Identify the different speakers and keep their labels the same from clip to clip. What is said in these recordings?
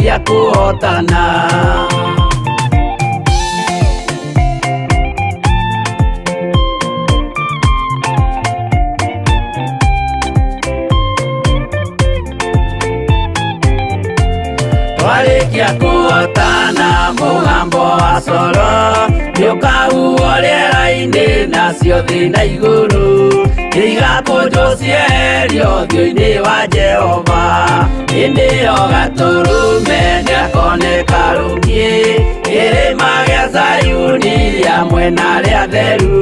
Speaker 1: twarekia kuhotana. Twarekia kuhotana mugambo wa coro nĩũkahuhwo rĩera-inĩ nacio thĩ na igũrũ, igathũnjwo cieherio ũthiũ-inĩ wa Jehova. Hĩndĩ ĩyo Gatũrũme nĩakoneka rũngĩ kĩrĩma gĩa Zayuni rĩa mwena rĩa theru,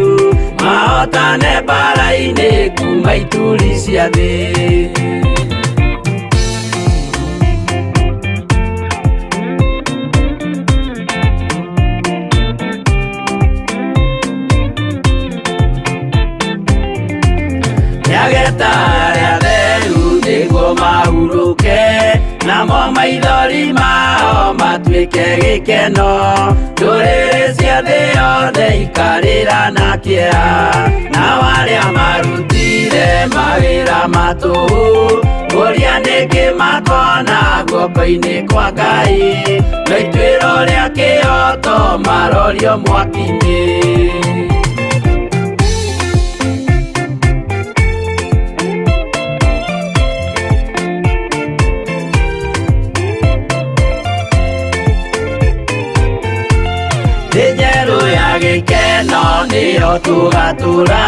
Speaker 1: mahotane mbara-inĩ kuma ituri cia thĩ. Nĩageta arĩa theru nĩguo mahurũke, namo maithori mao matuĩke gĩkeno. Ndũrĩrĩ cia thĩ yothe ikarĩra na kĩeha, nao arĩa marutire mawĩra matũhũ kũria nĩngĩ makona guoko-inĩ kwa Ngai, na ituĩro rĩa kĩhoto marorio mwaki-inĩ. Njerũ ya gĩkeno nĩyo tũgatũra,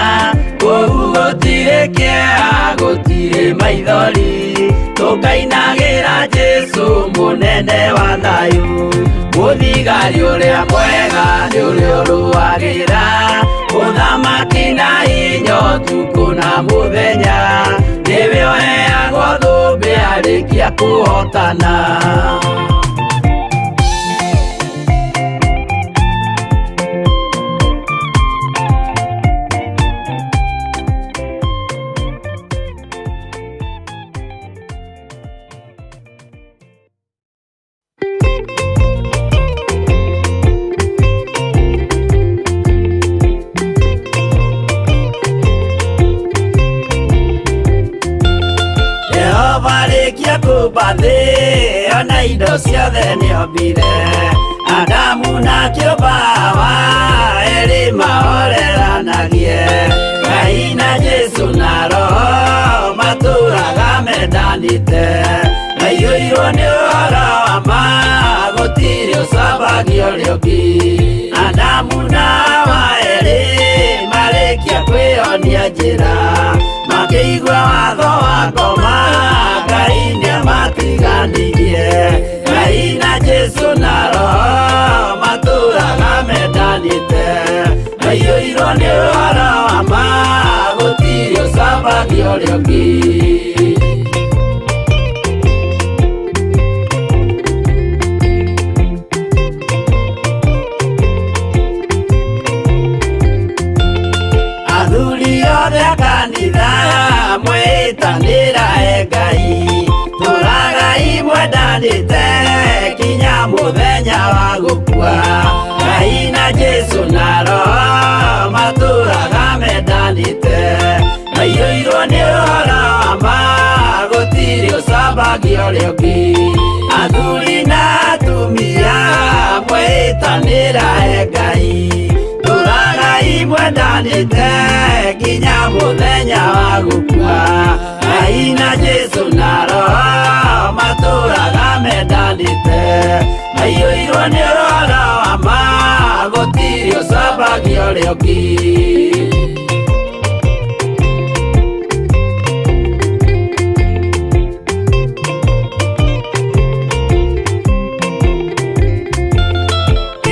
Speaker 1: kũu gũtirĩ kĩeha gũtirĩ maithori, tũkainagĩra Jesũ mũnene wa thayũ. Mũthigari ũrĩa mwega nĩ ũrĩa ũrũagĩra ũthamaki na hinya ũtukũ na mũthenya, nĩwe ũheagwo thũmbĩ arĩkia kũhotana. Arĩkia kũmba thĩ ona indo ciothe nĩombire, Adamu na kĩũmba Hawa erĩ mahoreranagie. Ngai na Jesũ na Roho matũraga mendanĩte, maiyũirwo nĩ ũhoro wa ma gũtirĩ ũcambagio ũrĩa ũngĩ. Adamu na Hawa erĩ marĩkia kwĩyonia njĩra, makĩigua watho wa ngoma Ngai nĩamatiganirie. Ngai na Jesũ na Roho matũraga mendanĩte, maiyũirwo nĩ ũhoro wa ma gũtirĩ ũcambagio ũrĩa ũngĩ. Athuri othe a kanitha mwĩtanĩra Ngai, tũragai mwendanĩte kinya mũthenya wa gũkua. Ngai na Jesũ na Roho matũraga mendanĩte, maiyũirwo nĩ ũhoro wa ma gũtirĩ ũcambagio ũrĩa ũngĩ. Athuri na atumia mwĩtanĩra Ngai, tũragai mwendanĩte kinya mũthenya wa gũkua. Ngai na Jesũ na Roho matũraga mendanĩte, maiyũirwo nĩ ũhoro wa ma gũtirĩ ũcambagio ũrĩa ũngĩ.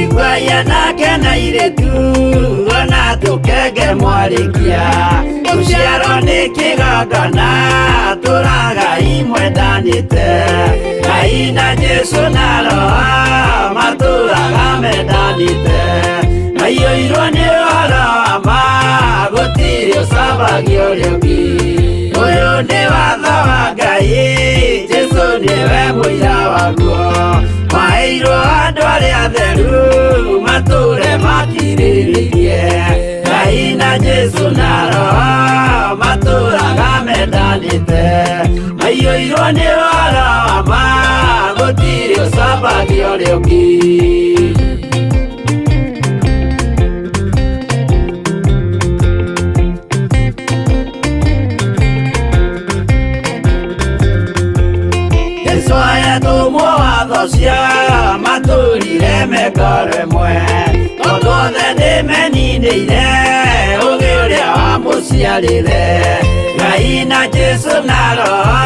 Speaker 1: Iguaya nake na airĩtu ona tũkenge mwarĩkia, tũciarwo nĩ kĩgongona tũragai mwendanĩte. Ngai na Jesũ na Roho matũraga mendanĩte, maiyũirwo nĩ ũhoro wa ma gũtirĩ ũcambagio ũrĩa ũngĩ. Ũyũ nĩ watho wa Ngai, Jesũ nĩwe mũira waguo, maheirwo andũ arĩa atheru matũre makirĩrĩirie. Ngai na Jesũ na Roho matũraga mendanĩte, maiyũirwo nĩ ũhoro wa ma gũtirĩ sabagio rĩũngĩ. Soya tumo watho cia matũrire meko rĩmwe, tondũ othe nĩmeninĩire ũgĩ ũrĩa wamũciarire. Ngai na Jesũ na Roho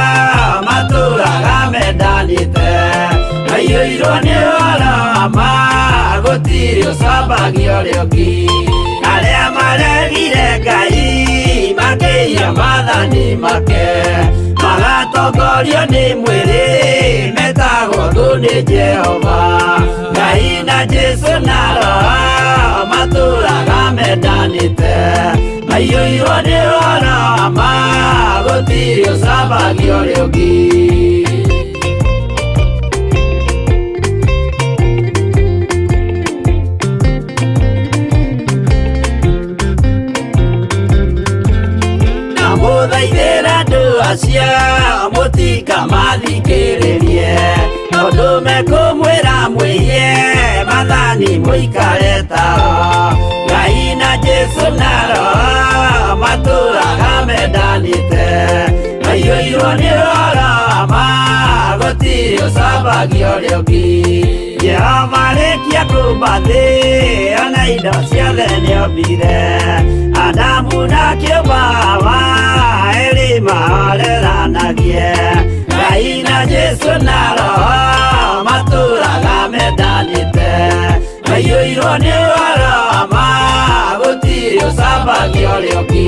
Speaker 1: matũraga mendanĩte, maiyũirwo nĩ ũhoro wa ma, gũtirĩ ũcambagio rĩũngĩ. Arĩa maregire Ngai makĩiya maathani make, magatongorio nĩ mwĩrĩ metagwo thũ nĩ Jehova. Ngai na Jesũ na Roho matũraga mendanĩte, maiyũirwo nĩ ũhoro wa ma, gũtirĩ ũcambagio rĩũngĩ. Mũthaithĩra andũ acio mũtikamathikĩrĩrie, tondũ mekũmwĩra mwĩhie maathani mũikare tao. Ngai na Jesũ na Roho matũraga mendanĩte, maiyũirwo nĩ ũhoro wa ma, gũtirĩ ũcambagio rĩũngĩ. Jehova rĩkia kũmba thĩ, ona indo ciothe nĩombire, Adamu na kĩũmba Hawa erĩ mahoreranagie. Ngai na Jesũ na Roho matũraga mendanĩte, maiyũirwo nĩ ũhoro wa ma, gũtirĩ ũcambagio rĩũngĩ.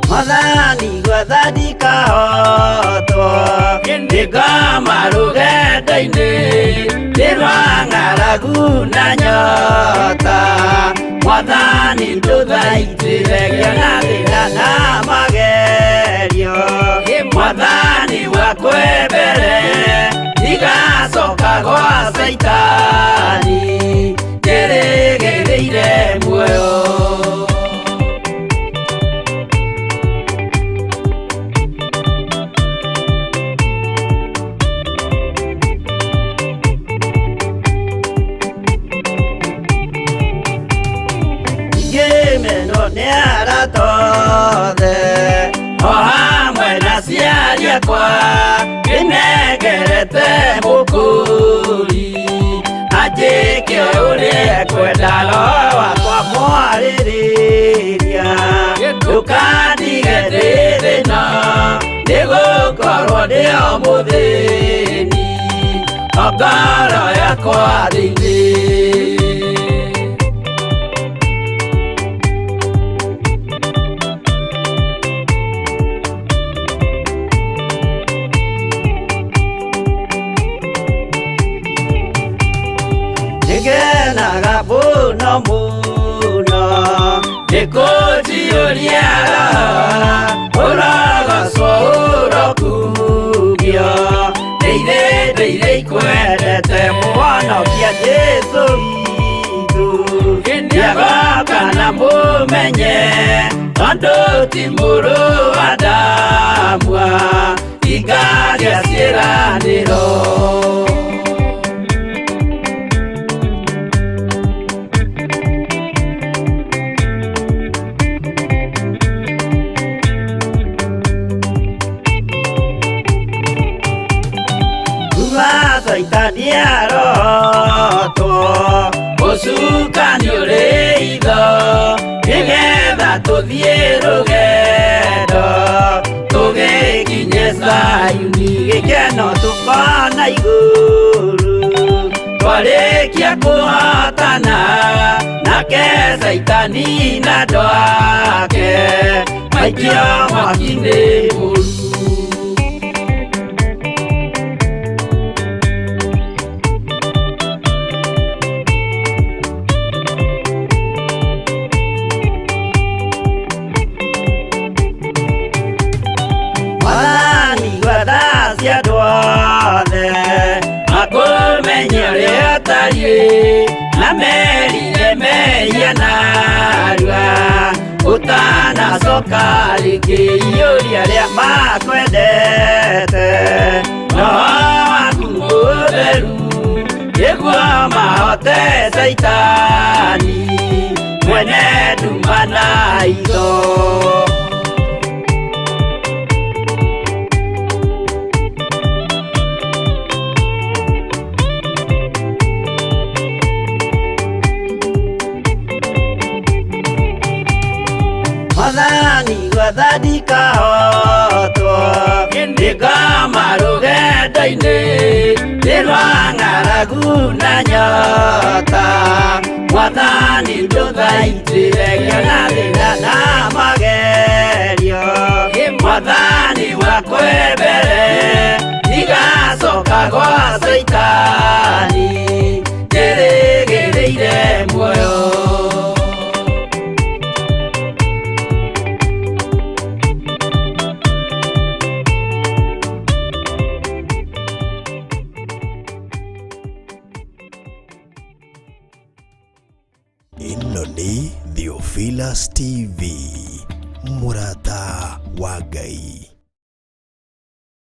Speaker 1: Mwathani gwathani kahotwo, nĩngoma rũgendo-inĩ, ndĩrwa ng'aragu na nyota. Mwathani ndũthaitĩre na thĩna na magerio, Mwathani wakwe mbere ndigacoka gwa Saitani, ndĩrĩgĩrĩire muoyo. Tothe o hamwe na aciari akwa nĩnengerete mũkũri, anjĩke ũrĩa ekwenda Roho wakwa mwarĩrĩria. Ndũkandige ndĩ thĩna, nĩgũkorwo ndĩ o mũthĩni, o ngoro yakwa thĩinĩ. Ngenaga mũno mũno nĩkũnjiyũria Roho, ũrogocwo ũrokugio. Ndĩirĩ ikwendete Mũhonokia Jesũ witũ, nĩagoka na mũmenye, tondũ ti mũrũ wa ndamwa, ingagĩa ciĩranĩro. Saitani arotwo, mũcukani ũrĩ itho, nĩgetha tuthie rugendo tugikinye Sayuni gikeno tukona iguru twarikia kuhotana nake Saitani na andũ ake maikio mwaki-inĩ mũru. Mwathani gwatha cia andũ othe makũmenye ũrĩa ũtariĩ na merire mehia narua ũtanacoka rĩngĩ iyũria rĩa makwendete roho waku mũtheru nĩguo mahote Saitani mwene nduma na itho. Mwathani gwatha ndikahotwo ndĩngoma rũgendo-inĩ rwa ng'aragu na nyota. Mwathani ndũthaitĩre ngĩona thĩna na magerio. Mwathani wakwa mbere ndigacoka gwa Saitani ndĩrĩgĩrĩire muoyo.
Speaker 2: Ĩno nĩ Theophilus TV, mũrata wa Ngai.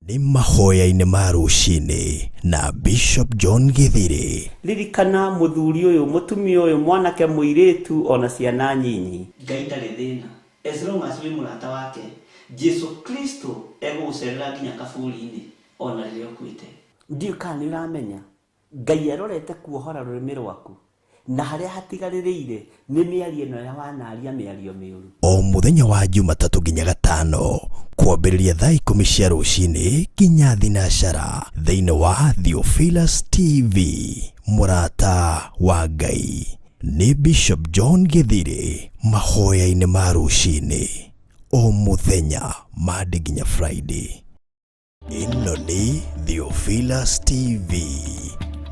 Speaker 2: Nĩ mahoya-inĩ ma rũcinĩ na Bishop John Githiri.
Speaker 3: Ririkana mũthuri ũyũ, mũtumia ũyũ, mwanake mũirĩtu ona ciana nyinyi.
Speaker 4: Ngai ndarĩ thĩna. As long as wĩ mũrata wake, Jesu Kristo egũgũcerera nginya kaburi-inĩ ona rĩrĩa ũkuĩte.
Speaker 3: Ndiũ kana nĩ ũramenya Ngai arorete kuohora rũrĩmĩ rwaku na harĩa hatigarĩrĩire nĩ mĩario ĩno ya wanaria mĩario mĩũru.
Speaker 2: O mũthenya wa Jumatatũ nginya Gatano kwambĩrĩria thaa 10 cia rũcinĩ nginya thinacara thĩinĩ wa Theophilus TV, mũrata wa Ngai. Nĩ Bishop John Githiri, mahoya-inĩ ma rũcinĩ o mũthenya Monday nginya Friday. Ĩno nĩ Theophilus TV,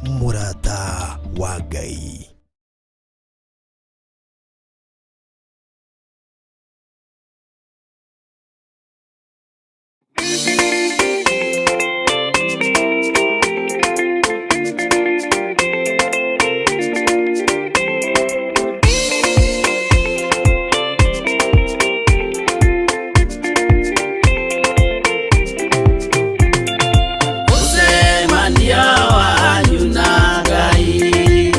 Speaker 2: mũrata wa Ngai.
Speaker 1: Usemania wanyu na Ngai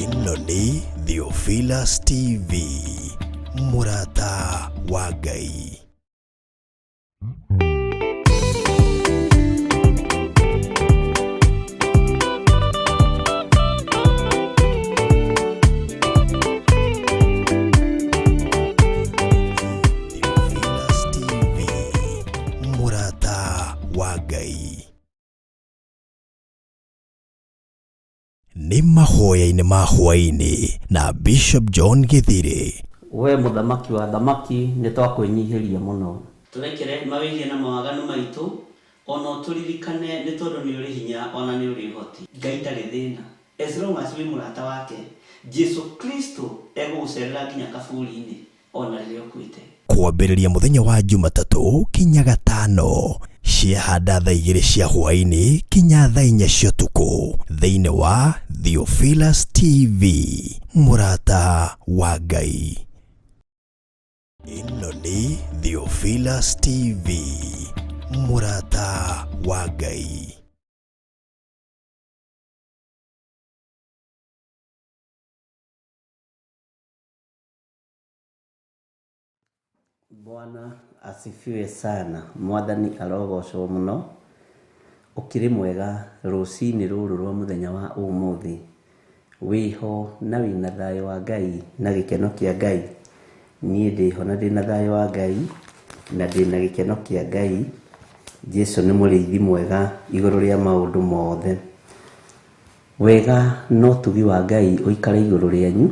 Speaker 2: Ino ni Theophilus TV, murata wa Ngai. Theophilus TV, murata wa Ngai. Ni mahoya-inĩ ma hwaĩ-inĩ na Bishop John Githiri.
Speaker 3: We muthamaki wa thamaki nĩ twakũinyihiria mũno.
Speaker 4: Turekere mawĩgie na mawaganu maitũ, ona tũririkane nĩ tondũ nĩ ũrĩ hinya ona nĩ ũrĩ ũhoti. Ngai ndarĩ thĩna. As long as wĩ mũrata wake, Jesu Kristo egũgũcerera nginya kaburi-inĩ. ona riria ukuite.
Speaker 2: Kwambĩrĩria mũthenya wa Jumatatũ kinya Gatano, ciahanda thaa 2 cia hwaĩ-inĩ kinya thaa 4 cia ũtukũ thĩinĩ wa Theophilus TV, mũrata wa Ngai. Ĩno nĩ Theophilus TV, mũrata wa Ngai.
Speaker 3: Bwana asifiwe sana. Mwathani arogocwo muno. Ukiri mwega rucini ruru rwa muthenya wa umuthi. Wiho na wina thayo wa Ngai na gikeno kia Ngai. Nie ndiho na ndina thayo wa Ngai na ndina gikeno kia Ngai. Jesu ni muriithi mwega iguru ria maundu mothe. Wega no tugi wa Ngai uikare iguru rianyu,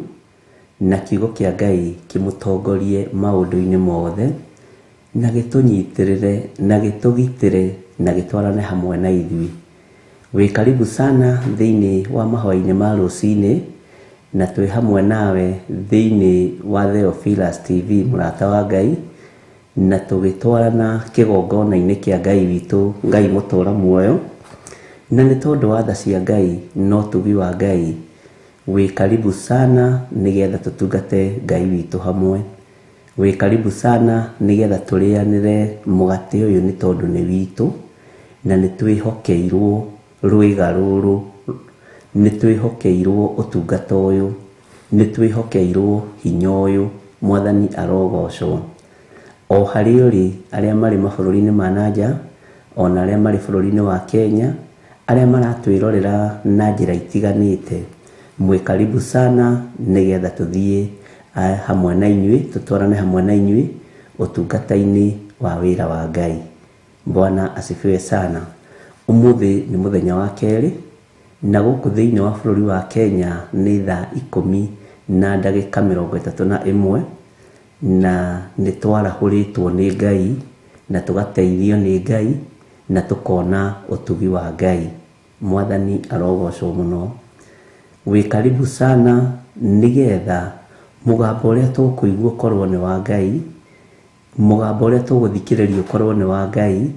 Speaker 3: na kiugo kia Ngai kimutongorie maundu-ini mothe, na gitunyitirire na gitugitire na gitwarane hamwe na ithui. We karibu sana thiini wa mahoya-ini ma rucini, na twi hamwe nawe thiini wa Theophilus TV, murata wa Ngai, na tugitwarana kigongona-ini kia Ngai witu, Ngai mutura muoyo, na ni tondu wa tha cia Ngai no tugi wa Ngai. We karibu sana nigetha tutungate Ngai witu hamwe. We karibu sana nigetha turianire mugate uyu ni tondu ni witu, na ni twihokeirwo rwiga ruru, ni twihokeirwo utungata uyu, ni twihokeirwo hinya uyu. Mwathani arogocwo. O hari uri aria mari mabururi-ini ma nanja, ona aria mari bururi-ini wa Kenya, aria maratwirorera na njira itiganite, mwe karibu sana nigetha tuthie hamwe na inyui, tutwarane hamwe na inyui utungata-ini wa wira wa Ngai. Bwana asifiwe sana. Umuthi ni muthenya wa keri, na guku thiini wa bururi wa Kenya ni thaa 10 na ndagika 31, na ni twarahuritwo ni Ngai na tugateithio ni Ngai na tukona utugi wa Ngai. Mwathani arogocwo muno. We karibu sana nigetha mugambo uria tukuigua korwo ni wa Ngai, mugambo uria tuguthikiriria korwo ni wa Ngai,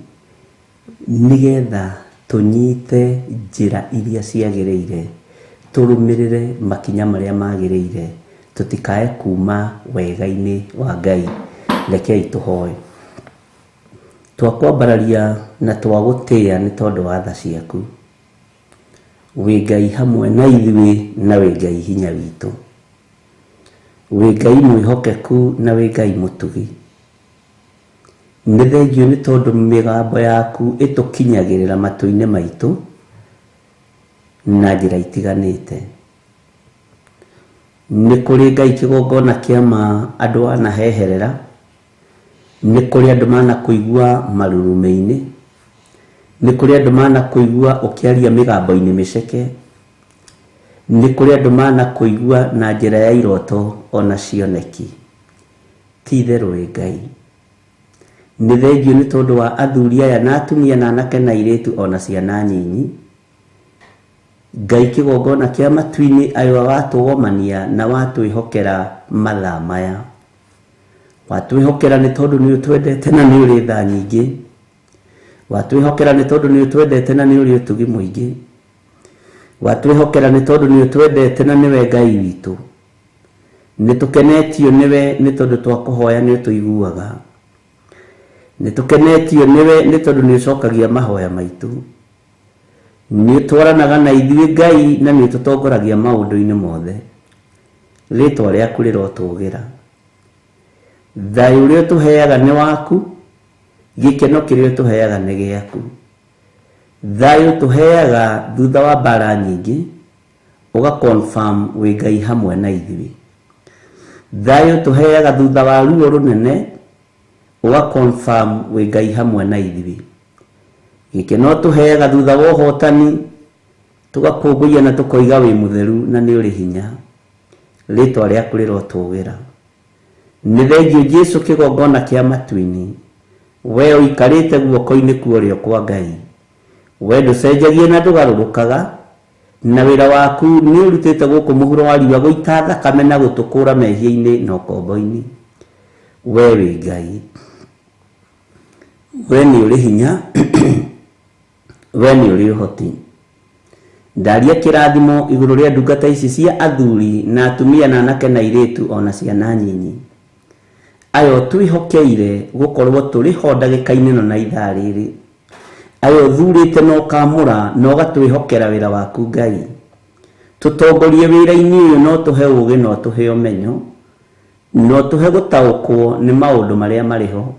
Speaker 3: nigetha tunyite njira iria ciagiriire, turumirire makinya maria magiriire, tutikae kuma wega-ini wa Ngai. Rekei tuhoe. Twakwambararia na twagutia ni tondu wa tha ciaku. We Ngai hamwe na ithui, na we Ngai hinya witu. We Ngai mwihokeku, na we Ngai mutugi. Ni thengio ni tondu migambo yaku itukinyagirira matu-ini maitu na njira itiganite. Ni kuri Ngai kigongona kiama andu anaheherera, ni kuri andu mana kuigua marurume-ini, ni kuri andu mana kuigua ukiaria migambo-ini miceke, ni kuri andu mana kuigua na njira ya iroto ona cioneki. Ti theru we Ngai. Ni thengio ni tondu wa athuri aya na atumia na anake na iritu ona ciana nyinyi. Ngai kigongona kia matu-ini ayo watugomania na watwihokera mathaa maya. Watwihokera ni tondu ni utwendete na ni uri tha nyingi. Watwihokera ni tondu ni utwendete na ni uri utugi muingi. Watwihokera ni tondu ni utwendete na niwe Ngai witu. Ni tukenetio niwe ni tondu twakuhoya ni tuiguaga. Ni tukenetio niwe ni tondu ni ucokagia mahoya maitu. Ni twaranaga na ithui Ngai na ni tutongoragia maundu-ini mothe. Ritwa riaku rirotugira. Thayu uria tuheaga ni waku, gikeno kiria tuheaga ni giaku. Thayu tuheaga thutha wa mbara nyingi, uga confirm we Ngai hamwe na ithui. Thayu tuheaga thutha wa ruo runene, uga confirm we Ngai hamwe na ithui. Gikeno tuheaga thutha wa uhotani, tugakunguia na tukoiga wi mutheru na ni uri hinya. Ritwa riaku rirotugira. Ni thengio Jesu kigongona kia matu-ini. We uikarite guoko-ini kuorio kwa Ngai. We nducenjagie na ndugarurukaga, na wira waku ni urutite guku muhuro wa riua guita thakame na gutukura mehia-ini na ukombo-ini. wewe Ngai, we ni uri hinya we ni uri uhoti. Ndaria kirathimo iguru ria ndungata ici cia athuri na atumia na anake na iretu ona ciana nyinyi, ayo twihokeire gukorwo turi ho ndagika-ini no na ithaa riri, ayo thurite no kamura no gatwihokera wira waku Ngai. Tutongorie wira-ini uyu no tuhe ugi no tuhe umenyo no tuhe gutaukwo ni maundu maria mariho.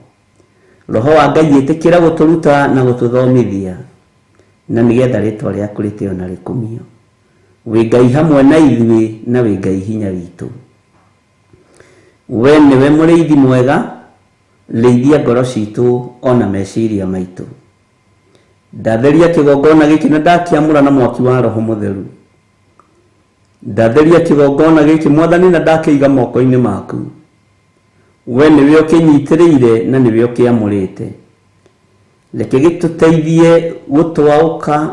Speaker 3: Roho wa Ngai itikira guturuta na gututhomithia, na nigetha ritwa riaku ritio na rikumio. Wi Ngai hamwe na ithui na wi Ngai hinya witu. We niwe muriithi mwega, reithia ngoro citu ona meciria maitu. Ndatheria kigongona giki na ndakiamura na mwaki wa Roho Mutheru. Ndatheria kigongona giki Mwathani na ndakiiga moko-ini maku. We niwe ukinyitiriire na niwe ukiamurite. Reke gituteithie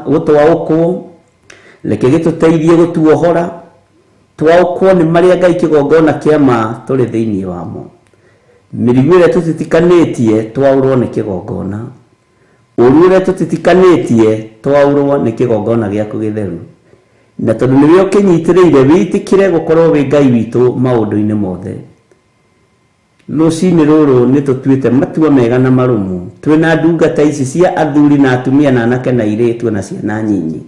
Speaker 3: gutwaukwo, reke gituteithie gutuohora, twaukwo ni maria Ngai kigongona kiama turi thiini wamo. Mirigo ria tutitikanĩtie twaurwo ni kigongona, ũru ria tutitikanĩtie twaurwo ni kigongona giaku githeru. Na tondu niwe ukinyitiriire witikire gukorwo wi Ngai witu maundu-ini mothe, rucini ruru nitutuite matua mega na marumu twina ndungata ici cia athuri na atumia na anake na iretu na ciana nyinyi,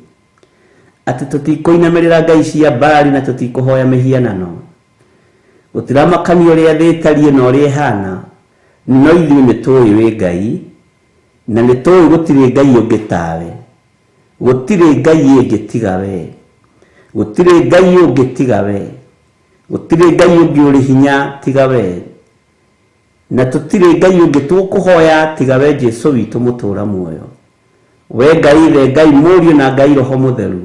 Speaker 3: ati tutikoinamirira ngai cia Baali na tutikuhoya mihianano. Gutiramakania uria thi itarie na uria ihana, no ithuĩ nĩtũĩ wĩ Ngai, na nĩtũĩ gũtirĩ Ngai ũngĩ tawe, gũtirĩ Ngai ũngĩ tiga we, gũtirĩ Ngai ũngĩ tiga we, gũtirĩ Ngai ũngĩ ũrĩ hinya tiga we, na tũtirĩ Ngai ũngĩ tũkũhoya tiga we Jesu witũ mũtũra muoyo. We Ngai the Ngai Mũriũ na Ngai Roho Mũtheru,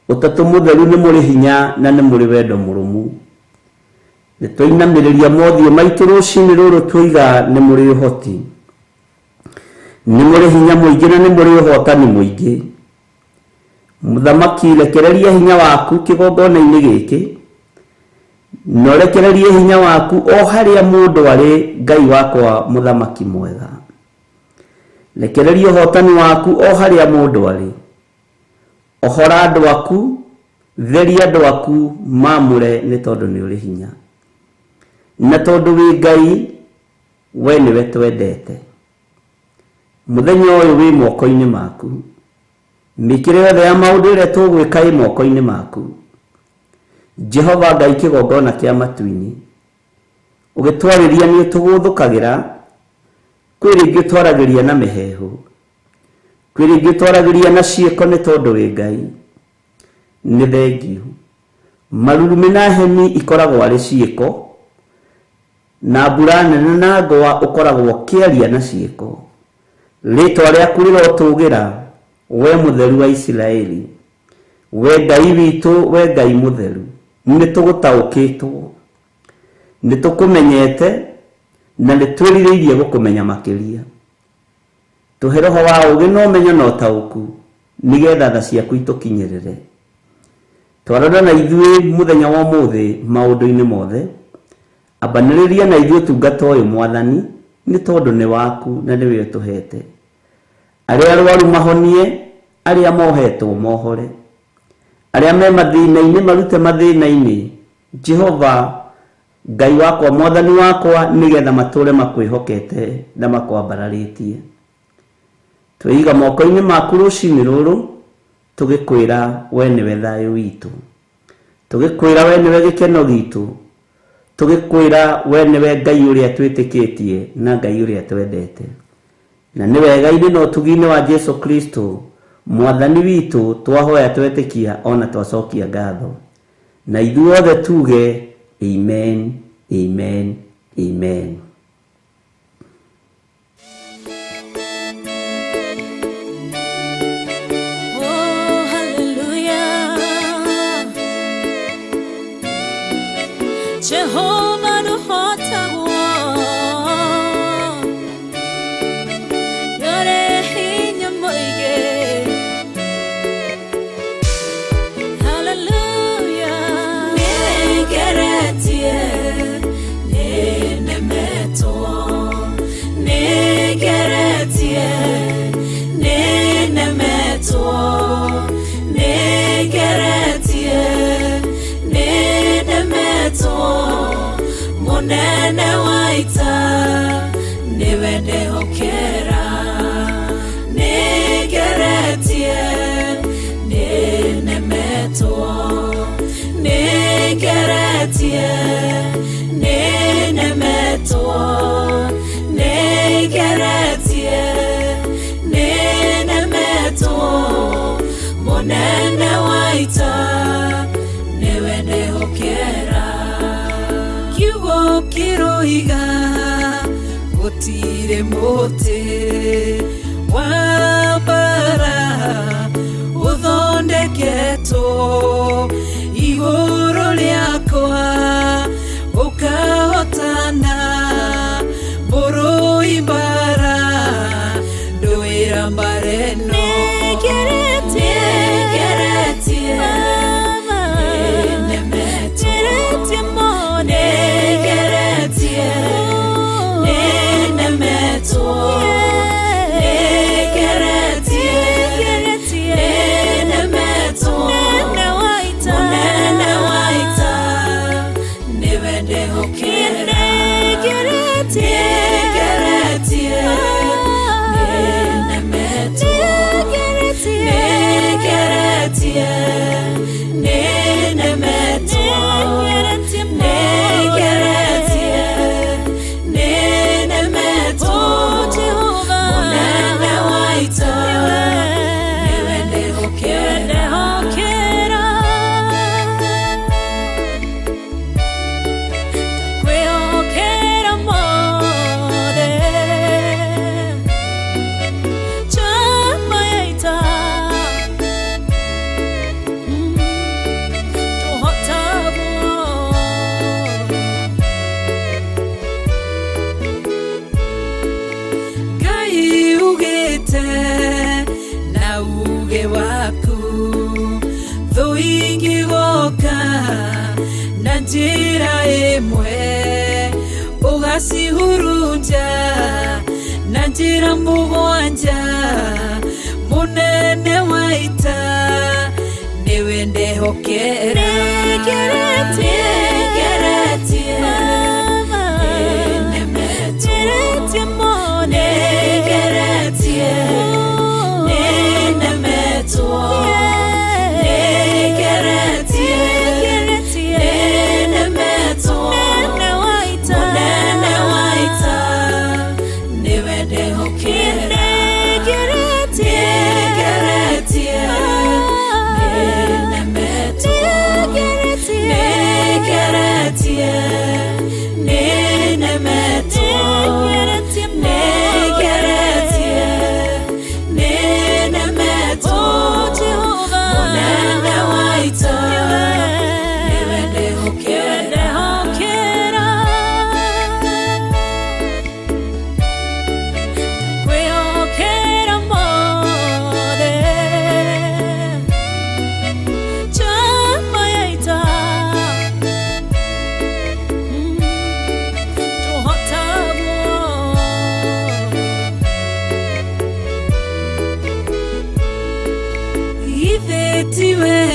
Speaker 3: ũtatũ mũtheru nĩ mũrĩ hinya na nĩ mũrĩ wendo mũrũmu. Nĩtwainamĩrĩria mothiũ maitũ rũcinĩ rũrũ twoiga nĩ mũrĩ ũhoti, nĩ mũrĩ hinya mũingĩ na nĩ mũrĩ ũhotani mũingĩ. Mũthamaki, rekereria hinya waku kĩgongona-inĩ gĩkĩ, na rekererie hinya waku o harĩa mũndũ arĩ, Ngai wakwa mũthamaki mwega. Rekereria ũhotani waku o harĩa mũndũ arĩ, ohora andũ aku, theria andũ aku mamũre nĩ tondũ nĩ ũrĩ hinya. Na tondũ wĩ Ngai, we nĩwe twendete. Mũthenya ũyũ wĩ moko-inĩ maku, mĩkĩre yothe ya maũndũ ĩrĩa tũgwĩka ĩ moko-inĩ maku. Jehova Ngai kĩgongona kĩa matu-inĩ, ũgĩtwarĩria nĩ ũtũgũthũkagĩra, kwĩ rĩngĩ ũtwaragĩria na mĩhehu, kwĩ rĩngĩ ũtwaragĩria na ciĩko nĩ tondũ wĩ Ngai. Nĩ thengiũ. Marurumĩ na heni ikoragwo arĩ ciĩko, na mbura nene na ngwa ũkoragwo kĩaria na ciĩko. Rĩtwa rĩaku rĩrotũgĩra, we Mũtheru wa Isiraeli, we Ngai witũ, we Ngai mũtheru. Nĩtũgũtaũkĩtwo, nĩtũkũmenyete na nĩtwĩrirĩirie gũkũmenya makĩria. Tũhe roho wa ũũgĩ na ũmenyo na ũtaũku, nĩgetha tha ciaku itũkinyĩrĩre. Twarana na ithuĩ mũthenya wa ũmũthĩ maũndũ-inĩ mothe, ambanĩrĩria na ithuĩ ũtungata ũyũ Mwathani, nĩ tondũ nĩ waku na nĩwe ũtũhete. Arĩa arwaru mahonie, arĩa mohetwo mohore, arĩa me mathĩna-inĩ marute mathĩna-inĩ. Jehova Ngai wakwa, Mwathani wakwa, nĩgetha matũre makwĩhokete na makwambararĩtie. Twĩiga moko-inĩ maku rũcinĩ rũrũ, tũgĩkwĩra we nĩwe thayũ witũ, tũgĩkwĩra we nĩwe gĩkeno gitũ, tũgĩkwĩra we nĩwe Ngai ũrĩa twĩtĩkĩtie na Ngai ũrĩa twendete. Na nĩ wega-inĩ na ũtugi-inĩ wa Jesu Kristo Mwathani witũ twahoya twetĩkia ona twacokia ngatho. Na ithuothe tuge amen, amen, amen.
Speaker 5: Oh, hallelujah. Jehovah the hot
Speaker 6: Hallelujah.
Speaker 5: waita niwe ndehokera nigeretie ninemetwo nigeretie ninemetwo nigeretie ninemetwo munene waita niwe ndehokera kiugo kiroiga gutire muti wa bara uthondeketwo iguru riakwa ukahotana mburu ibara nduira mbareno nigeretie ninemetwo nigeretie ninemetwo njira imwe ugasihurunja na njira mugwanja munene waita niwe ndehokera nigeretie ninemetwo nigeretie ninemetwo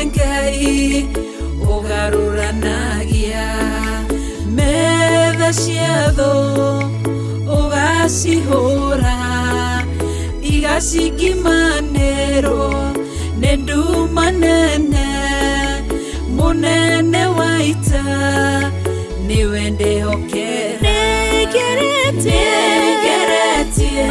Speaker 5: Ngai ugaruranagia metha ciatho ugacihura igacigimanĩrwo nĩ nduma nene munene waita niwe ndehokera nigeretie nigeretie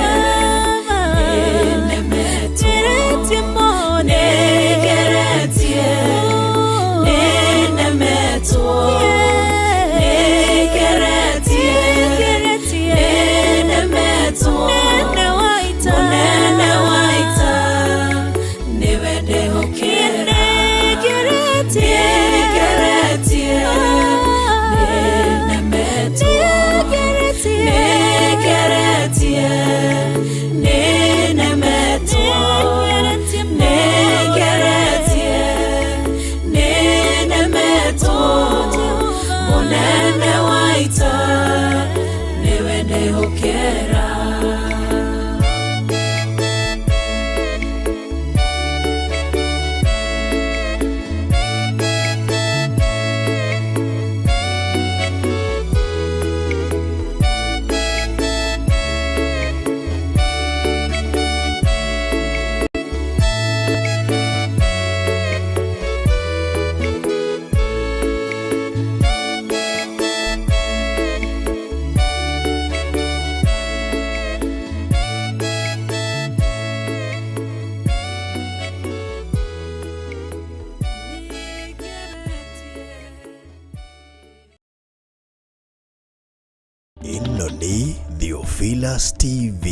Speaker 2: ĩno nĩ Theophilus TV,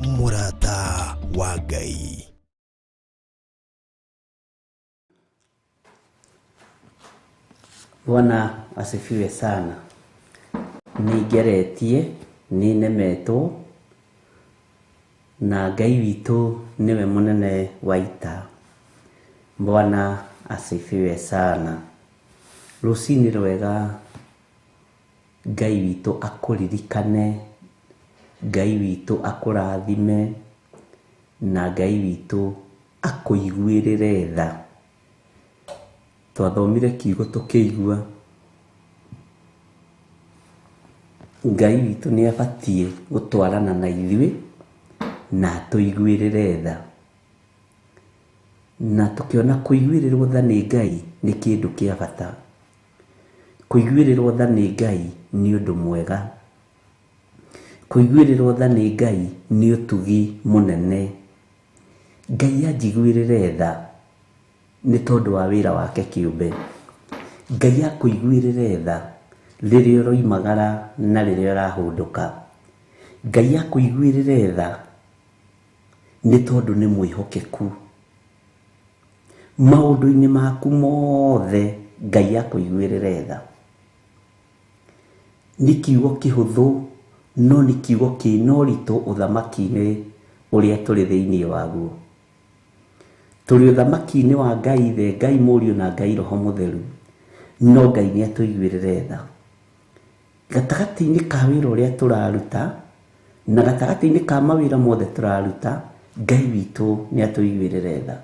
Speaker 2: mũrata wa Ngai.
Speaker 3: Bwana asifiwe sana. Nigeretie, ninemetwo, na Ngai witũ niwe munene wa ita. Bwana asifiwe sana. Rũcinĩ rwega, Ngai witũ akũririkane, Ngai witũ akũrathime, na Ngai witũ akũiguĩrĩre tha. Twathomire kiugo tũkĩigua Ngai witũ nĩ abatie gũtwarana na ithuĩ na tũiguĩrĩre tha. Na tũkĩona kũiguĩrĩrwo tha nĩ Ngai nĩ kĩndũ kĩa bata. Kũiguĩrĩrwo tha nĩ Ngai nĩ ũndũ mwega. Kũiguĩrĩrwo tha nĩ Ngai nĩ ũtugi mũnene. Ngai anjiguĩrĩre tha nĩ tondũ wa wĩra wake kĩũmbe. Ngai akũiguĩrĩre tha rĩrĩa ũroimagara na rĩrĩa ũrahũndũka. Ngai akũiguĩrĩre tha nĩ tondũ nĩ mwĩhokeku. Maũndũ-inĩ maku mothe Ngai akũiguĩrĩre tha. Nĩ kiugo kĩhũthũ no nĩ kiugo kĩna ũritũ ũthamaki-inĩ ũrĩa tũrĩ thĩinĩ waguo. Tũrĩ ũthamaki-inĩ wa Ngai Ithe, Ngai Mũriũ na Ngai Roho Mũtheru, no Ngai nĩ atũiguĩrĩre tha. Gatagatĩ-inĩ ka wĩra ũrĩa tũraruta na gatagatĩ-inĩ ka mawĩra mothe tũraruta, Ngai witũ nĩ atũiguĩrĩre tha.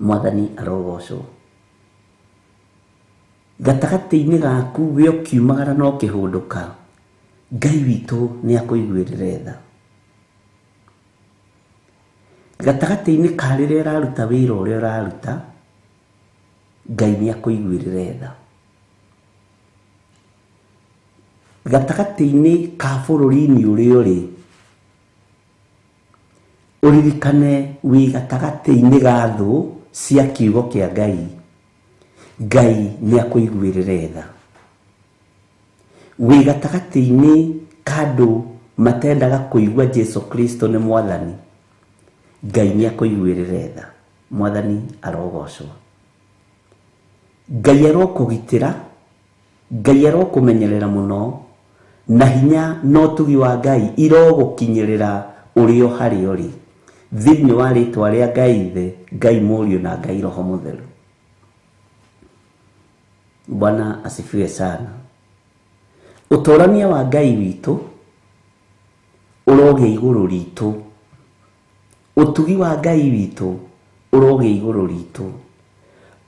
Speaker 3: Mwathani arogocwo. Gatagatĩ-inĩ gaku we ũkiumagara no kĩhũndũka, Ngai witũ nĩ akũiguĩrĩre tha. Gatagatĩ-inĩ ka rĩrĩa ũraruta wĩra ũrĩa ũraruta, Ngai nĩ akũiguĩrĩre tha. Gatagatĩ-inĩ ka bũrũri-inĩ ũrĩa ũrĩ, ũririkane wĩ gatagatĩ-inĩ ga thũ cia kiugo kĩa Ngai, Ngai nĩ akũiguĩrĩre tha. Wĩ gatagatĩ-inĩ ka andũ matendaga kũigua Jesu Kristo nĩ Mwathani, Ngai nĩ akũiguĩrĩre tha. Mwathani arogocwo. Ngai arokũgitĩra, Ngai arokũmenyerera mũno, na hinya no ũtugi wa Ngai irogũkinyĩrĩra ũrĩ o harĩa ũrĩ, thĩinĩ wa rĩtwa rĩa Ngai Ithe, Ngai Mũriũ na Ngai Roho Mũtheru. Bwana asifiwe sana. Ũtũrania wa Ngai witũ ũrogĩa igũrũ ritũ. Ũtugi wa Ngai witũ ũrogĩa igũrũ ritũ.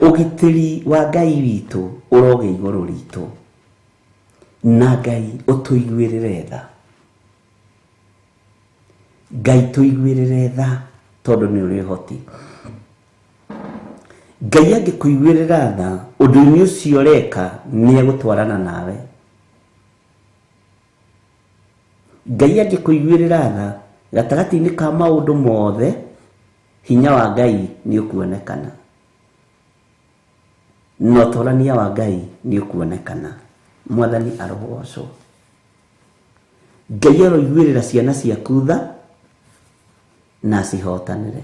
Speaker 3: Ũgitĩri wa Ngai witũ ũrogĩa igũrũ ritũ. Na Ngai ũtũiguĩrĩre tha. Ngai tũiguĩrĩre tha tondũ nĩ ũrĩ ũhoti. Ngai angĩkũiguĩrĩra tha, ũndũ-inĩ ũcio ũreka nĩ egũtwarana nawe. Ngai angĩkũiguĩrĩra tha, gatagatĩ-inĩ ka maũndũ mothe, hinya wa Ngai nĩ ũkuonekana. Na ũtũrania wa Ngai nĩ ũkuonekana. Mwathani arogocwo. Ngai aroiguĩrĩra ciana ciaku tha na cihotanĩre.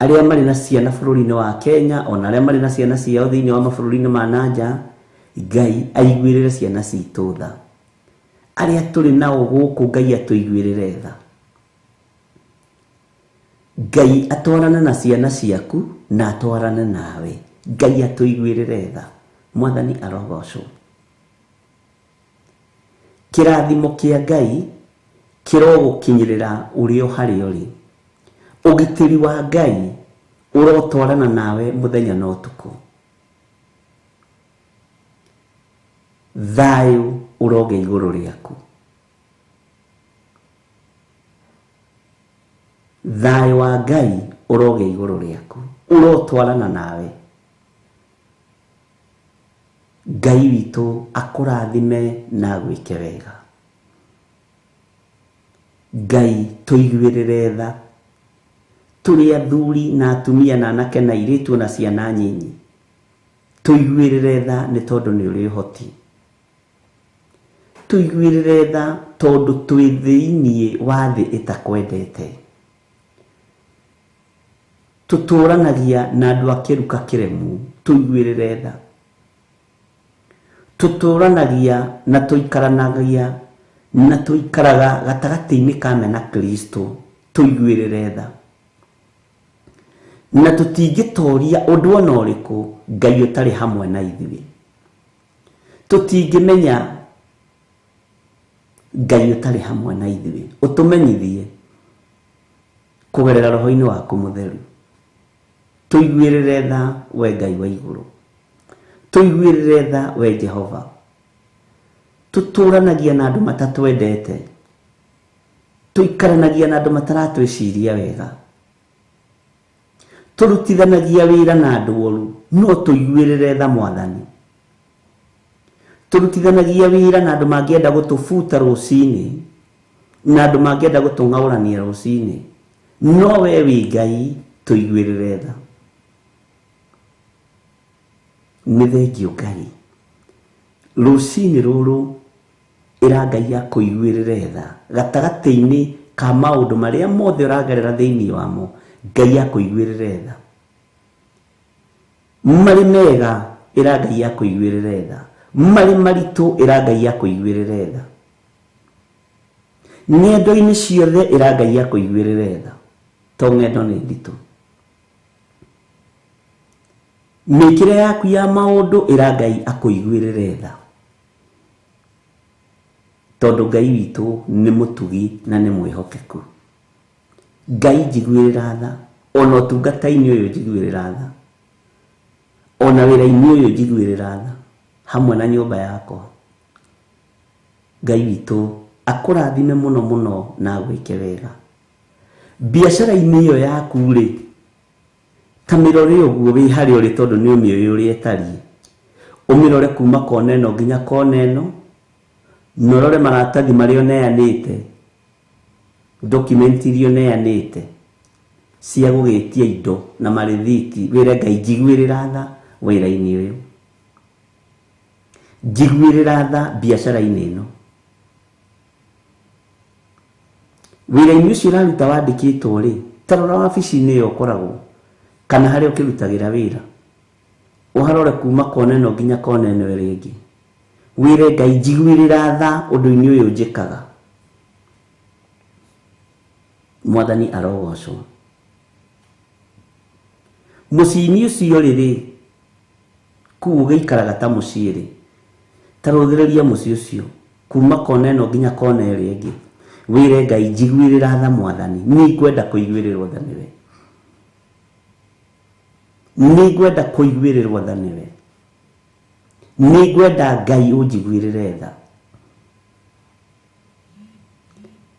Speaker 3: Arĩa marĩ na ciana bũrũri-inĩ wa Kenya, ona arĩa marĩ na ciana ciao thĩinĩ wa mabũrũri-inĩ ma nanja, Ngai aiguĩrĩre ciana citũ tha. Arĩa tũrĩ nao gũkũ, Ngai atũiguĩrĩre tha. Ngai atwarane na ciana ciaku na atwarane nawe. Ngai atũiguĩrĩre tha. Mwathani arogocwo. Kĩrathimo kĩa Ngai kĩrogũkinyĩrĩra ũrĩ o harĩa ũrĩ. Ũgitĩri wa Ngai ũrotwarana nawe mũthenya na ũtukũ. Thayũ ũrogĩa igũrũ rĩaku. Thayũ wa Ngai ũrogĩa igũrũ rĩaku. Ũrotwarana nawe. Ngai witũ akũrathime na gwĩke wega. Ngai tũiguĩrĩre tha. Tũrĩ athuri na atumia na anake na airĩtu na ciana nyinyi, tũiguĩrĩre tha nĩ tondũ nĩ ũrĩ ũhoti. tuiguirire tha tondu twi thiini wa thi itakwendete. Tuturanagia na andu akiruka kiremu, tuiguirire tha. Tuturanagia na tuikaranagia na tuikaraga gatagati-ini ka me na Kristo, tuiguirire tha. Na tutingitoria undu ona uriku Ngai utari hamwe na ithuĩ. Tutingimenya Ngai utari hamwe na ithuĩ. Utumenyithie kugerera roho-ini waku mutheru. Tuiguirire tha we Ngai wa iguru. Tuiguirire tha we Jehova. Tuturanagia na andu matatwendete. Tuikaranagia na andu mataratwiciria wega. Turutithanagia wira na andu oru, no tuiguirire tha Mwathani. Turutithanagia wira na andu mangienda gutufuta rucini, na andu mangienda gutung'aurania rucini, no we wi Ngai tuiguirire tha. Nĩ thengio Ngai. Rucini ruru ira Ngai akuiguirire tha gatagati-ini ka maundu maria mothe uragerera thiini wamo. Ngai akuiguirire tha. Mari mega ira Ngai akuiguirire tha. Mari maritu ira Ngai akuiguirire tha. Ng'endo-ini ciothe ira Ngai akuiguirire tha. To ng'endo ni nditu. Mikire yaku ya maundu ira Ngai akuiguirire tha. Tondu Ngai witu ni mutugi na ni mwihokeku. Ngai njiguirira tha, ona utungata-ini uyu njiguirira tha, ona wira-ini uyu njiguirira tha, hamwe na nyumba yakwa. Ngai witu akurathime muno muno na agwike wega. Biacara-ini iyo yaku ri kamirore uguo wi hari uri tondu ni umioyo uri etari. Umirore kuma kona ino nginya kona ino, norore maratathi maria neanite, document iria neanite cia gugitia indo na marithiti. Wire Ngai njiguirira tha wira-ini uyu. Njiguirira tha biacara-ini ino. Wira-ini ucio uraruta wandikitwo ri, tarora wabici-ini iyo ukoragwo kana haria ukirutagira wira, uharore kuma kona ino nginya kona ino ringi. Wire Ngai njiguirira tha undu-ini uyu njikaga. Mwathani arogocwo. Muciini ucio riri kuu giikaraga ta mucii ri, taruthiriria mucii ucio kuma kona ino nginya kona iri ingi. Wire Ngai njiguirira tha Mwathani, ni ngwenda kuiguirirwo tha niwe. Ni ngwenda kuiguirirwo tha niwe. Ni ngwenda Ngai unjiguirire tha.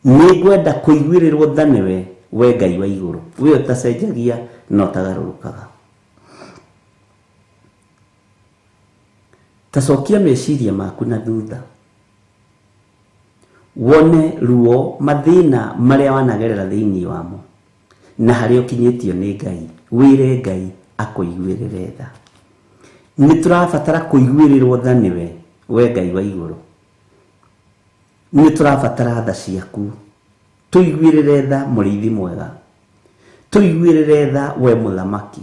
Speaker 3: Ni ngwenda kuiguirirwo tha niwe we Ngai wa iguru. We utacenjagia no tagarurukaga. Tacokia meciria maku na thutha, wone ruo mathina maria wanagerera thiini wamo na haria ukinyitio ni Ngai. Wire Ngai akuiguirire tha. Ni turabatara kuiguirirwo tha niwe we Ngai wa iguru. Ni turabatara tha ciaku. Tuiguirire tha murithi mwega. Tuiguirire tha we muthamaki.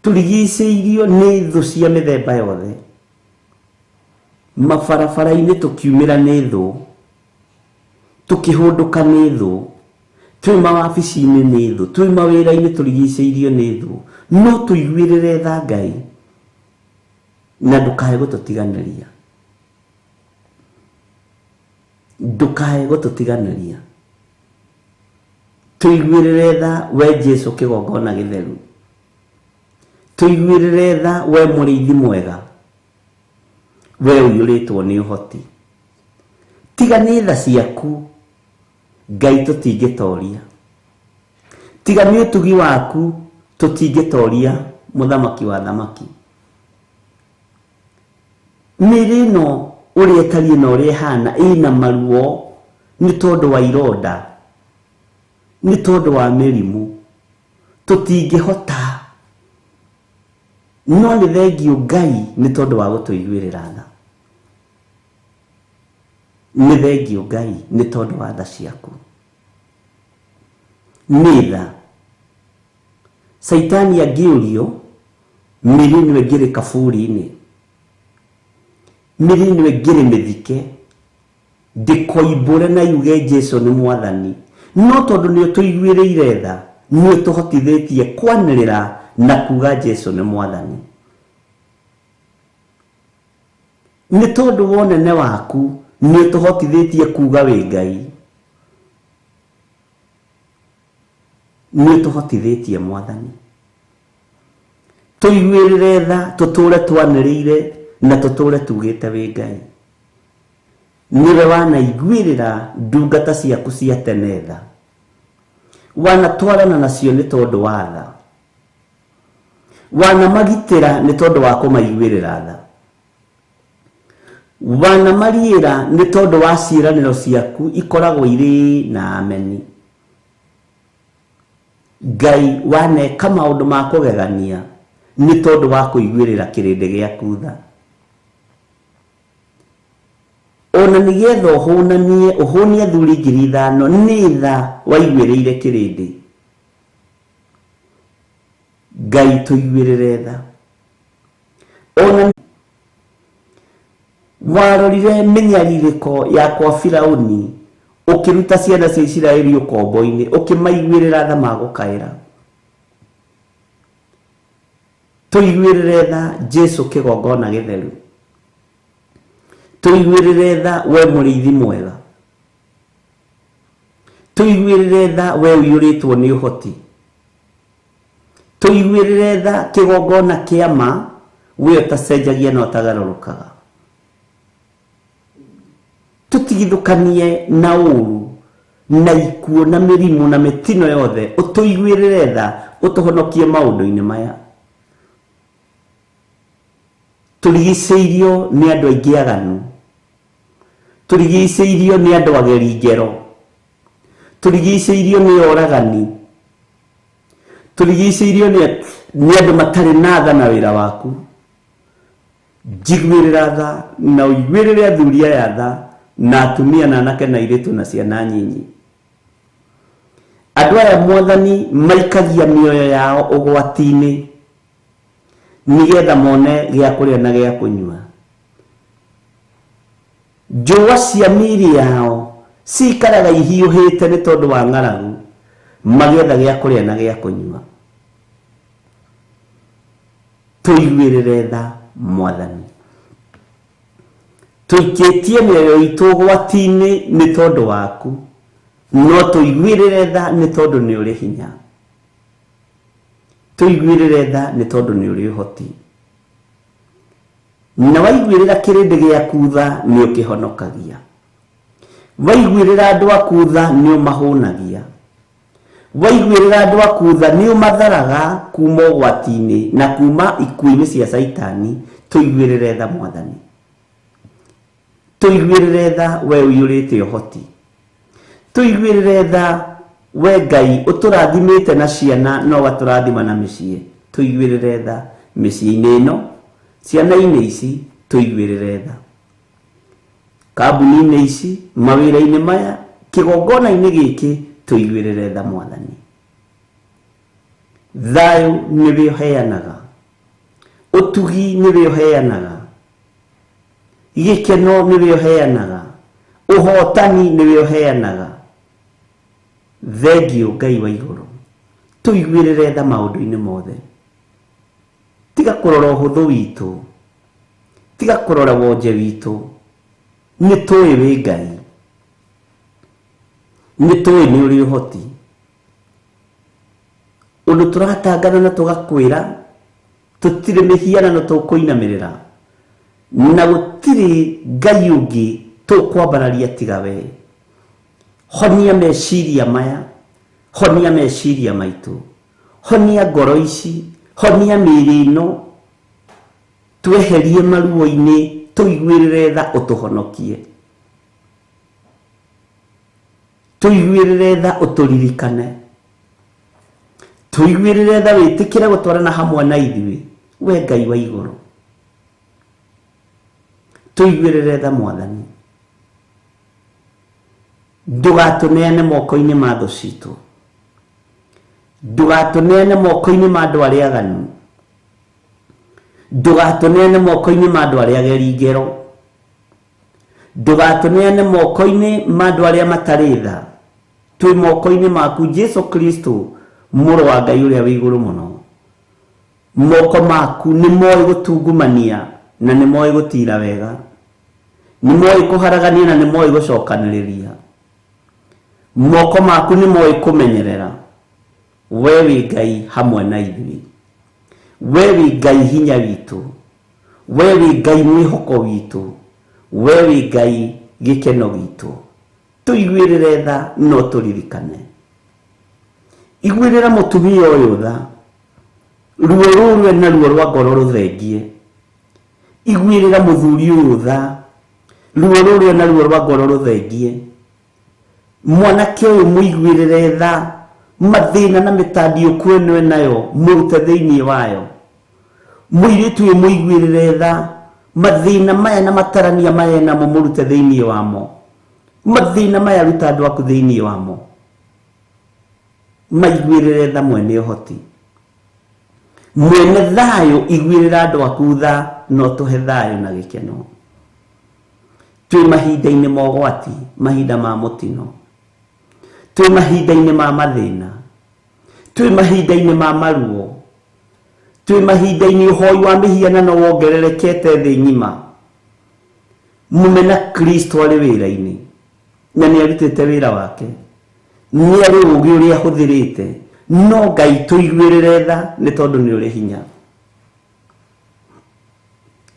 Speaker 3: Turigiceirio ni thu cia mithemba yothe. Mabarabara-ini tukiumira ni thu, tukihunduka ni thu, twi mawabici-ini ni thu, twi mawira-ini turigiceirio ni thu, no tuiguirire tha Ngai na ndukae gututiganiria. Ndukae gututiganiria. Tuiguirire tha we Jesu kigongona githeru. Tuiguirire tha we murithi mwega, we uyuritwo ni uhoti. Tiga ni tha ciaku Ngai tutingitoria. Tiga ni utugi waku tutingitoria muthamaki wa thamaki. Mĩrĩ ĩno ũrĩa ĩtariĩ na ũrĩa ĩhana ĩna maruo nĩ tondũ wa ironda, nĩ tondũ wa mĩrimũ. Tũtingĩhota, no nĩ thengio Ngai nĩ tondũ wa gũtũiguĩrĩra tha. nĩ thengio Ngai nĩ tondũ wa tha ciaku. Nĩ tha. Saitani angĩũrio mĩri nĩwe ngĩrĩ kaburi-inĩ, mĩri nĩwe ngĩrĩ mĩthike, ndĩkoimbũre na yuge Jesu nĩ Mwathani, no tondũ nĩo tũiguĩrĩire tha nĩwe tũhotithĩtie kwanĩrĩra na kuga Jesu nĩ Mwathani. Nĩ tondũ wa ũnene waku nĩwe tũhotithĩtie kuga wĩ Ngai, nĩwe tũhotithĩtie Mwathani. Tũiguĩrĩre tha, tũtũre twanĩrĩire na tũtũre tugĩte wĩ Ngai. Nĩwe wanaiguĩrĩra ndungata ciaku cia tene tha, wanatwarana nacio nĩ tondũ wa tha, wanamagitĩra nĩ tondũ wa kũmaiguĩrĩra tha, wanamariĩra nĩ tondũ wa ciĩranĩro ciaku ikoragwo irĩ na ameni. Ngai waneka maũndũ ma kũgegania nĩ tondũ wa kũiguĩrĩra kĩrĩndĩ gĩaku tha. Ona nĩgetha ũhũnie athuri 5,000 nĩ tha waiguĩrĩire kĩrĩndĩ. Ngai tũiguĩrĩre tha. Ona warorire mĩnyarirĩko yakwa Firaũni ũkĩruta ciana cia Isiraeli ũkombo-inĩ, ũkĩmaiguĩrĩra tha magũkaĩra. Tũiguĩrĩre tha Jesu kĩgongona gĩtheru. Tũiguĩrĩre tha we mũrĩithi mwega. Tũiguĩrĩre tha we ũiyũrĩtwo nĩ ũhoti. Tũiguĩrĩre tha kĩgongona kĩa ma we ũtacenjagia na ũtagarũrũkaga. Tũtigithũkanie na ũru na ikuũ na mĩrimũ na mĩtino yothe, ũtũiguĩrĩre tha ũtũhonokie maũndũ-inĩ maya. Tũrigicĩirio nĩ andũ aingĩ aganu, tũrigicĩirio nĩ andũ ageri ngero, tũrigicĩirio nĩ oragani, tũrigicĩirio nĩ andũ matarĩ na tha na wĩra waku. Njiguĩrĩra tha na ũiguĩrĩre athuri aya tha na atumia na anake na airĩtu na ciana nyinyi. Andũ aya Mwathani maikagia mĩoyo yao ũgwati-inĩ nĩgetha mone gĩa kũrĩa na gĩa kũnyua. Njũa cia mĩĩrĩ yao cikaraga ihiũhĩte nĩ tondũ wa ng'aragu, magĩetha gĩa kũrĩa na gĩa kũnyua. Tũiguĩrĩre tha Mwathani. Tũikĩtie mĩoyo itũ ũgwati-inĩ nĩ tondũ waku, no tũiguĩrĩre tha nĩ tondũ nĩ ũrĩ hinya. Tũiguĩrĩre tha nĩ tondũ nĩ ũrĩ ũhoti. Na waiguĩrĩra kĩrĩndĩ gĩaku tha nĩ ũkĩhonokagia. Waiguĩrĩra andũ aku tha nĩ ũmahũnagia. Waiguĩrĩra andũ aku tha nĩ ũmatharaga kuma ũgwati-inĩ na kuma ikuũ-inĩ cia Saitani. Tũiguĩrĩre tha Mwathani. Tũiguĩrĩre tha we ũiyũrĩte ũhoti. Tũiguĩrĩre tha we Ngai ũtũrathimĩte na ciana no gatũrathima na mĩciĩ. Tũiguĩrĩre tha mĩciĩ-inĩ ĩno, ciana-inĩ ici tũiguĩrĩre tha. Kambuni-inĩ ici, mawĩra-inĩ maya, kĩgongona-inĩ gĩkĩ tũiguĩrĩre tha Mwathani. Thayũ nĩwe ũheanaga, ũtugi nĩwe ũheanaga, gĩkeno nĩwe ũheanaga, ũhotani nĩwe ũheanaga. Thengio Ngai wa igũrũ. Tũiguĩrĩre tha maũndũ-inĩ mothe. Tiga kũrora ũhũthũ witũ, tiga kũrora wonje witũ. Nĩ tũĩ wĩ Ngai, nĩ tũĩ nĩ ũrĩ ũhoti. Ũndũ tũratangana na tũgakwĩra tũtirĩ mĩhianano tũkũinamĩrĩra, na gũtirĩ Ngai ũngĩ tũkwambararia tiga we. Honia meciria maya, honia meciria maitũ, honia ngoro ici, honia mĩĩrĩ ĩno, tweherie maruo-inĩ, tũiguĩrĩre tha ũtũhonokie. Tũiguĩrĩre tha ũtũririkane. Tũiguĩrĩre tha wĩtĩkĩre gũtwarana hamwe na ithuĩ, we Ngai wa igũrũ. Tũiguĩrĩre tha Mwathani. ndugatuneane moko-inĩ ma thũ citũ, ndugatuneane moko-inĩ ma andũ arĩa aganu, ndugatuneane moko-inĩ ma andũ arĩa ageri ngero, ndugatuneane moko-inĩ ma andũ arĩa matarĩ tha. Twĩ moko-inĩ maku Jesu Kristo, mũrũ wa Ngai ũrĩa wĩ igũrũ mũno. Moko maku nĩ moĩ gũtungumania na nĩ moĩ gũtira wega, nĩ moĩ kũharagania na nĩ moĩ gũcokanĩrĩria. Moko maku nĩ moĩ kũmenyerera. We wĩ Ngai hamwe na ithuĩ, we wĩ Ngai hinya witũ, we wĩ Ngai mwĩhoko witũ, we wĩ Ngai gĩkeno gitũ. Tũiguĩrĩre tha no tũririkane. Iguĩrĩra mũtumia ũyũ tha, ruo rũrwe na ruo rwa ngoro rũthengie. Iguĩrĩra mũthuri ũyũ tha, ruo rũrwe na ruo rwa ngoro rũthengie. Mwanake ũyũ mũiguĩrĩre tha, mathĩna na mĩtandiũku ĩno nayo mũrute thĩinĩ wayo. Mũirĩtu ũyũ mũiguĩrĩre tha, mathĩna maya na matarania maya namo mũrute thĩinĩ wamo. Mathĩna maya ruta andũ aku thĩinĩ wamo. Maiguĩrĩre tha mwene ũhoti. Mwene thayũ iguĩrĩra andũ aku tha no tũhe thayũ na gĩkeno. Twĩ mahinda-inĩ ma ũgwati, mahinda ma mũtino. Twĩ mahinda-inĩ ma mathĩna. Twĩ mahinda-inĩ ma maruo. Twĩ mahinda-inĩ ũhoi wa mĩhianano wongererekete thĩ ng'ima. Mũmena Kristo arĩ wĩra-inĩ na nĩ arutĩte wĩra wake. Nĩ arĩ ũũgĩ ũrĩa ahũthĩrĩte. No Ngai tũiguĩrĩre tha nĩ tondũ nĩ ũrĩ hinya.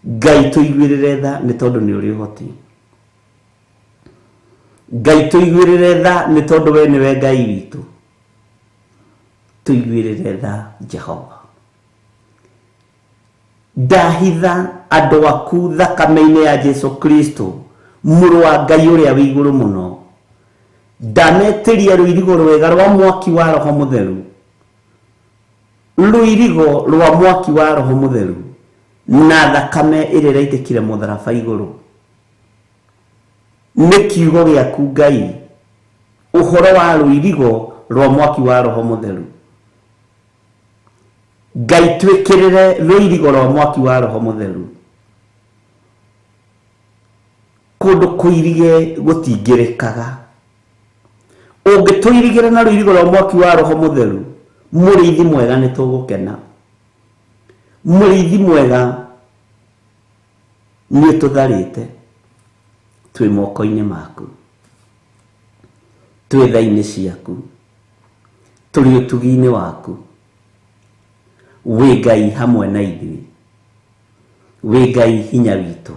Speaker 3: Ngai tũiguĩrĩre tha nĩ tondũ nĩ ũrĩ ũhoti. Ngai tũiguĩrĩre tha nĩ tondũ we nĩwe Ngai witũ. Tũiguĩrĩre tha Jehova. Ndahitha andũ aku thakame-inĩ ya Jesu Kristo, mũrũ wa Ngai ũrĩa wĩ igũrũ mũno. Ndametĩria rũirigo rwega rwa mwaki wa Roho Mũtheru, rũirigo rwa mwaki wa Roho Mũtheru na thakame ĩrĩa ĩraitĩkire mũtharaba igũrũ. Nĩ kiugo gĩaku Ngai, ũhoro wa rũirigo rwa mwaki wa Roho Mũtheru. Ngai twĩkĩrĩre rũirigo rwa mwaki wa Roho Mũtheru. Kũndũ kũirige gũtingĩrĩkaga. Ũngĩtũirigĩra na rũirigo rwa mwaki wa Roho Mũtheru, mũrĩithi mwega nĩ tũgũkena. Mũrĩithi mwega nĩ tũtharĩte. Twĩ moko-inĩ maku, twĩ tha-inĩ ciaku, tũrĩ ũtugi-inĩ waku. Wĩ Ngai hamwe na ithuĩ, wĩ Ngai hinya witũ,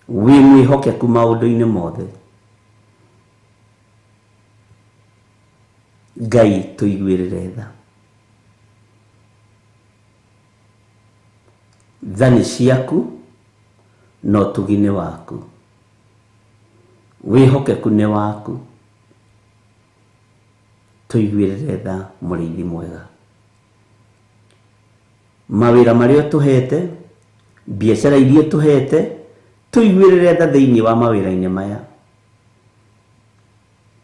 Speaker 3: wĩ mwĩhokeku maũndũ-inĩ mothe. Ngai tũiguĩrĩre tha. Tha nĩ ciaku no ũtugi nĩ waku, wĩhokeku nĩ waku. Tũiguĩrĩre tha mũrĩithi mwega. Mawĩra marĩa tũhete, biacara iria tũhete, tũiguĩrĩre tha thĩinĩ wa mawĩra-inĩ maya.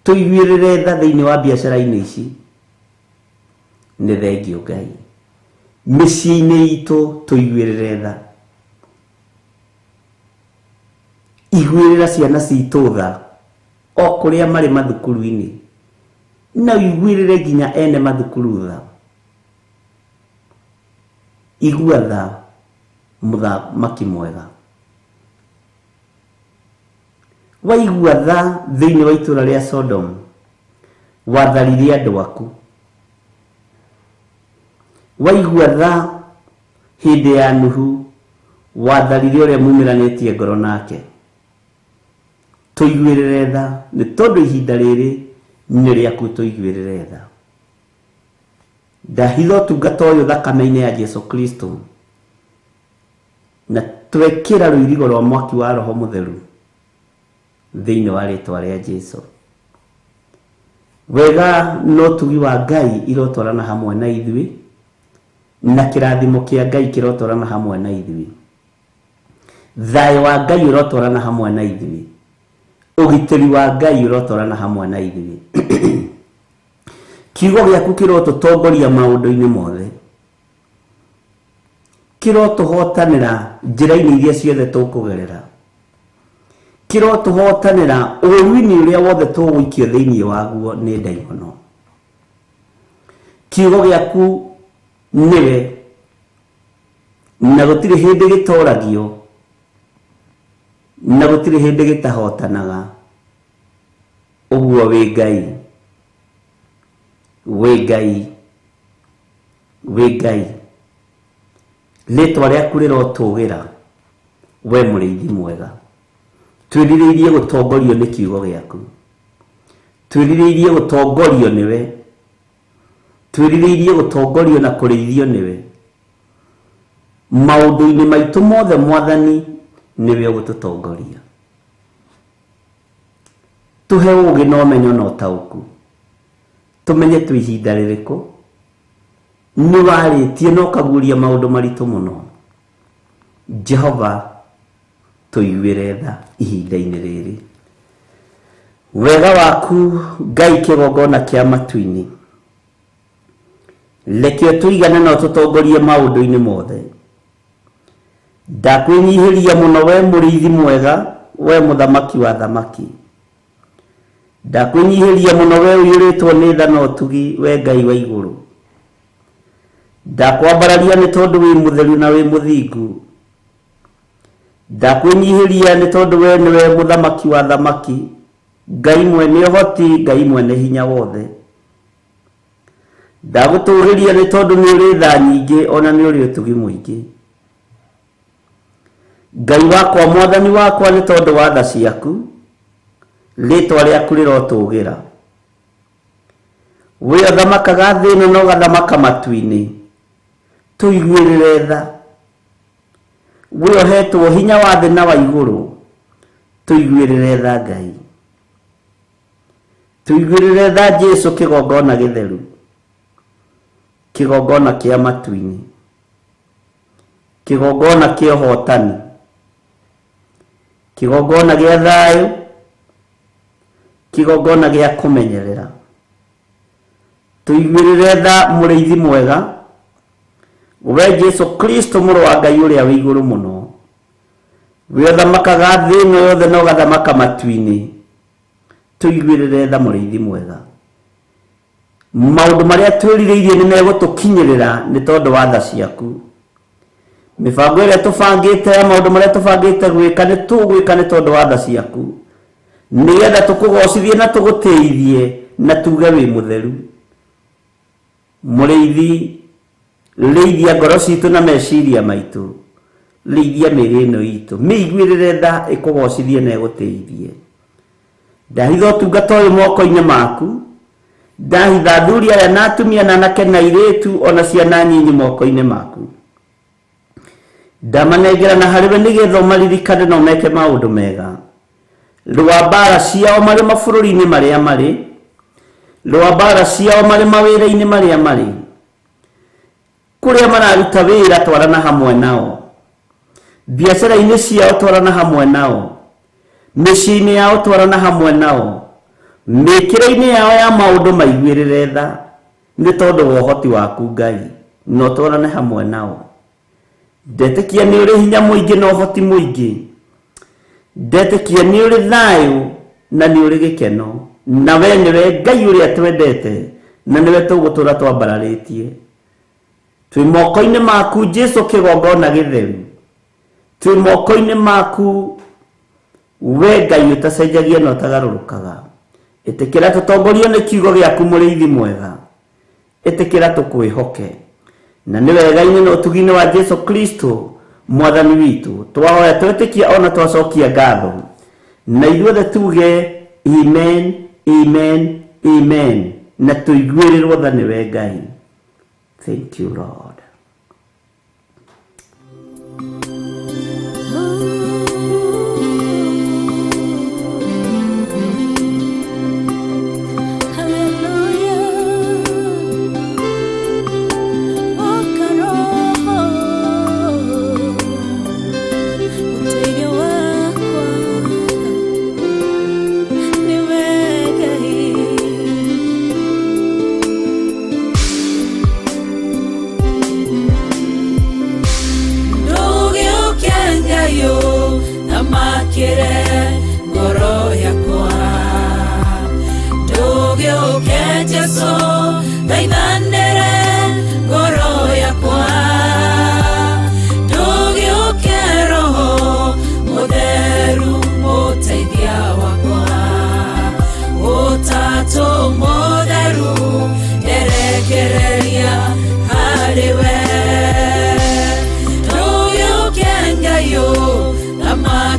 Speaker 3: Tũiguĩrĩre tha thĩinĩ wa biacara-inĩ ici. Nĩ thengio Ngai. Mĩciĩ-inĩ itũ tũiguĩrĩre tha. Iguĩrĩra ciana citũ tha o kũrĩa marĩ mathukuru-inĩ, na iguĩrĩre nginya ene mathukuru tha. Igua tha mũthamaki mwega. Waigua tha thĩinĩ wa itũra rĩa Sodom, watharire andũ aku. Waigua tha hĩndĩ ya Nuhu, watharire ũrĩa mumiranĩtie ngoro nake. Tũiguĩrĩre tha nĩ tondũ ihinda rĩrĩ nĩ rĩaku. Tũiguĩrĩre tha. Ndahitha ũtungata ũyũ thakame-inĩ ya Jesu Kristo, na twekĩra rũirigo rwa mwaki wa Roho Mũtheru thĩinĩ wa rĩtwa rĩa Jesu. Wega no ũtugi wa Ngai irotwarana hamwe na ithuĩ, na kĩrathimo kĩa Ngai kĩrotwarana hamwe na ithuĩ. Thayũ wa Ngai ũrotwarana hamwe na ithuĩ. ugitiri wa Ngai urotorana hamwe na ithuĩ. Kiugo gĩaku kĩrotutongoria maũndũ-inĩ mothe, kĩrotuhotanĩra njĩra-inĩ iria ciothe tũkũgerera, kĩrotuhotanĩra ũũru-inĩ ũrĩa wothe tũgũikio thĩinĩ waguo nĩ ndaimono. Kiugo gĩaku nĩwe, na gũtirĩ hĩndĩ gĩtoragio, na gũtirĩ hĩndĩ gĩtahotanaga. Ũguo wĩ Ngai, wĩ Ngai, wĩ Ngai. Rĩtwa rĩaku rĩrotũgĩra, we mũrĩithi mwega. Twĩrirĩirie gũtongorio nĩ kiugo gĩaku, twĩrirĩirie gũtongorio nĩwe, twĩrirĩirie gũtongorio na kũrĩithio nĩwe. Maũndũ-inĩ maitũ mothe Mwathani nĩwe ũgũtũtongoria. Tũhe ũũgĩ na ũmenyo na ũtaũku, tũmenye twĩ ihinda rĩrĩkũ, nĩ warĩtie na ũkaguũria maũndũ maritũ mũno. Jehova, tũiguĩre tha ihinda-inĩ rĩrĩ. Wega waku Ngai kĩgongona kĩa matu-inĩ, reke ũtũigane na ũtũtongorie maũndũ-inĩ mothe. Ndakwĩnyihĩria mũno we mũrĩithi mwega, we mũthamaki wa thamaki. Ndakwĩnyihĩria mũno we ũiyũrĩtwo nĩ tha na ũtugi, we Ngai wa igũrũ. Ndakwambararia nĩ tondũ wĩ mũtheru na wĩ mũthingu. Ndakwĩnyihĩria nĩ tondũ we nĩwe mũthamaki wa thamaki, Ngai mwene ũhoti, Ngai mwene hinya wothe. Ndagũtũũgĩria nĩ tondũ nĩ ũrĩ tha nyingĩ, ona nĩ ũrĩ ũtugi mũingĩ. Ngai wakwa, Mwathani wakwa, nĩ tondũ wa tha ciaku, rĩtwa rĩaku rĩrotũgĩra. We ũthamakaga thĩ ĩno na ũgathamaka matu-inĩ, tũiguĩrĩre tha. We ũhetwo hinya wa thĩ na wa igũrũ, tũiguĩrĩre tha Ngai. Tũiguĩrĩre tha Jesũ kĩgongona gĩtheru, kĩgongona kĩa matu-inĩ, kĩgongona kĩa ũhotani, kĩgongona gĩa thayũ, kĩgongona gĩa kũmenyerera. Tũiguĩrĩre tha mũrĩithi mwega, we Jesũ Kristo mũrũ wa Ngai ũrĩa wĩ igũrũ mũno. We ũthamakaga thĩ ĩno yothe na ũgathamaka matu-inĩ, tũiguĩrĩre tha mũrĩithi mwega. Maũndũ marĩa twĩrirĩirie nĩ megũtũkinyĩrĩra nĩ tondũ wa tha ciaku. Mĩbango ĩrĩa tũbangĩte ya maũndũ marĩa tũbangĩte gwĩka nĩ tũgwĩka nĩ tondũ wa tha ciaku, nĩgetha tũkũgocithie na tũgũteithie na tuge wĩ mũtheru. Mũrĩithi, rĩithia ngoro citũ na meciria maitũ, rĩithia mĩĩrĩ ĩno itũ, mĩiguĩrĩre tha ĩkũgocithie na ĩgũteithie. Ndahitha ũtungata ũyũ moko-inĩ maku, ndahitha athuri aya na atumia na anake na airĩtu ona ciana nyinyi moko-inĩ maku. Ndamanengera na harĩwe nĩgetha ũmaririkane na ũmeke maũndũ mega. Rũa mbara ciao marĩ mabũrũri-inĩ marĩa marĩ, rũa mbara ciao marĩ mawĩra-inĩ marĩa marĩ. Kũrĩa mararuta wĩra twarana hamwe nao, biacara-inĩ ciao twarana hamwe nao, mĩciĩ-inĩ yao twarana hamwe nao, mĩkĩre-inĩ yao ya maũndũ maiguĩrĩre tha, nĩ tondũ wa ũhoti waku Ngai, no twarane hamwe nao. Ndetĩkia nĩ ũrĩ hinya mũingĩ na ũhoti mũingĩ, ndetĩkia nĩ ũrĩ thayũ na nĩ ũrĩ gĩkeno, na we nĩwe Ngai ũrĩa twendete na nĩwe tũgũtũra twambararĩtie. Twĩ moko-inĩ maku Jesũ kĩgongona gĩtheru, twĩ moko-inĩ maku we Ngai ũtacenjagia na ũtagarũrũkaga. Ĩtĩkĩra tũtongorio nĩ kiugo gĩaku mũrĩithi mwega, ĩtĩkĩra tũkwĩhoke, na nĩ wega-inĩ na ũtugi-inĩ wa Jesũ Kristo Mwathani witũ twahoya twĩtĩkia ona twacokia ngatho, na ithuothe tuge amen, amen, amen, na tũiguĩrĩrwo tha nĩwe Ngai. Thank you, Lord.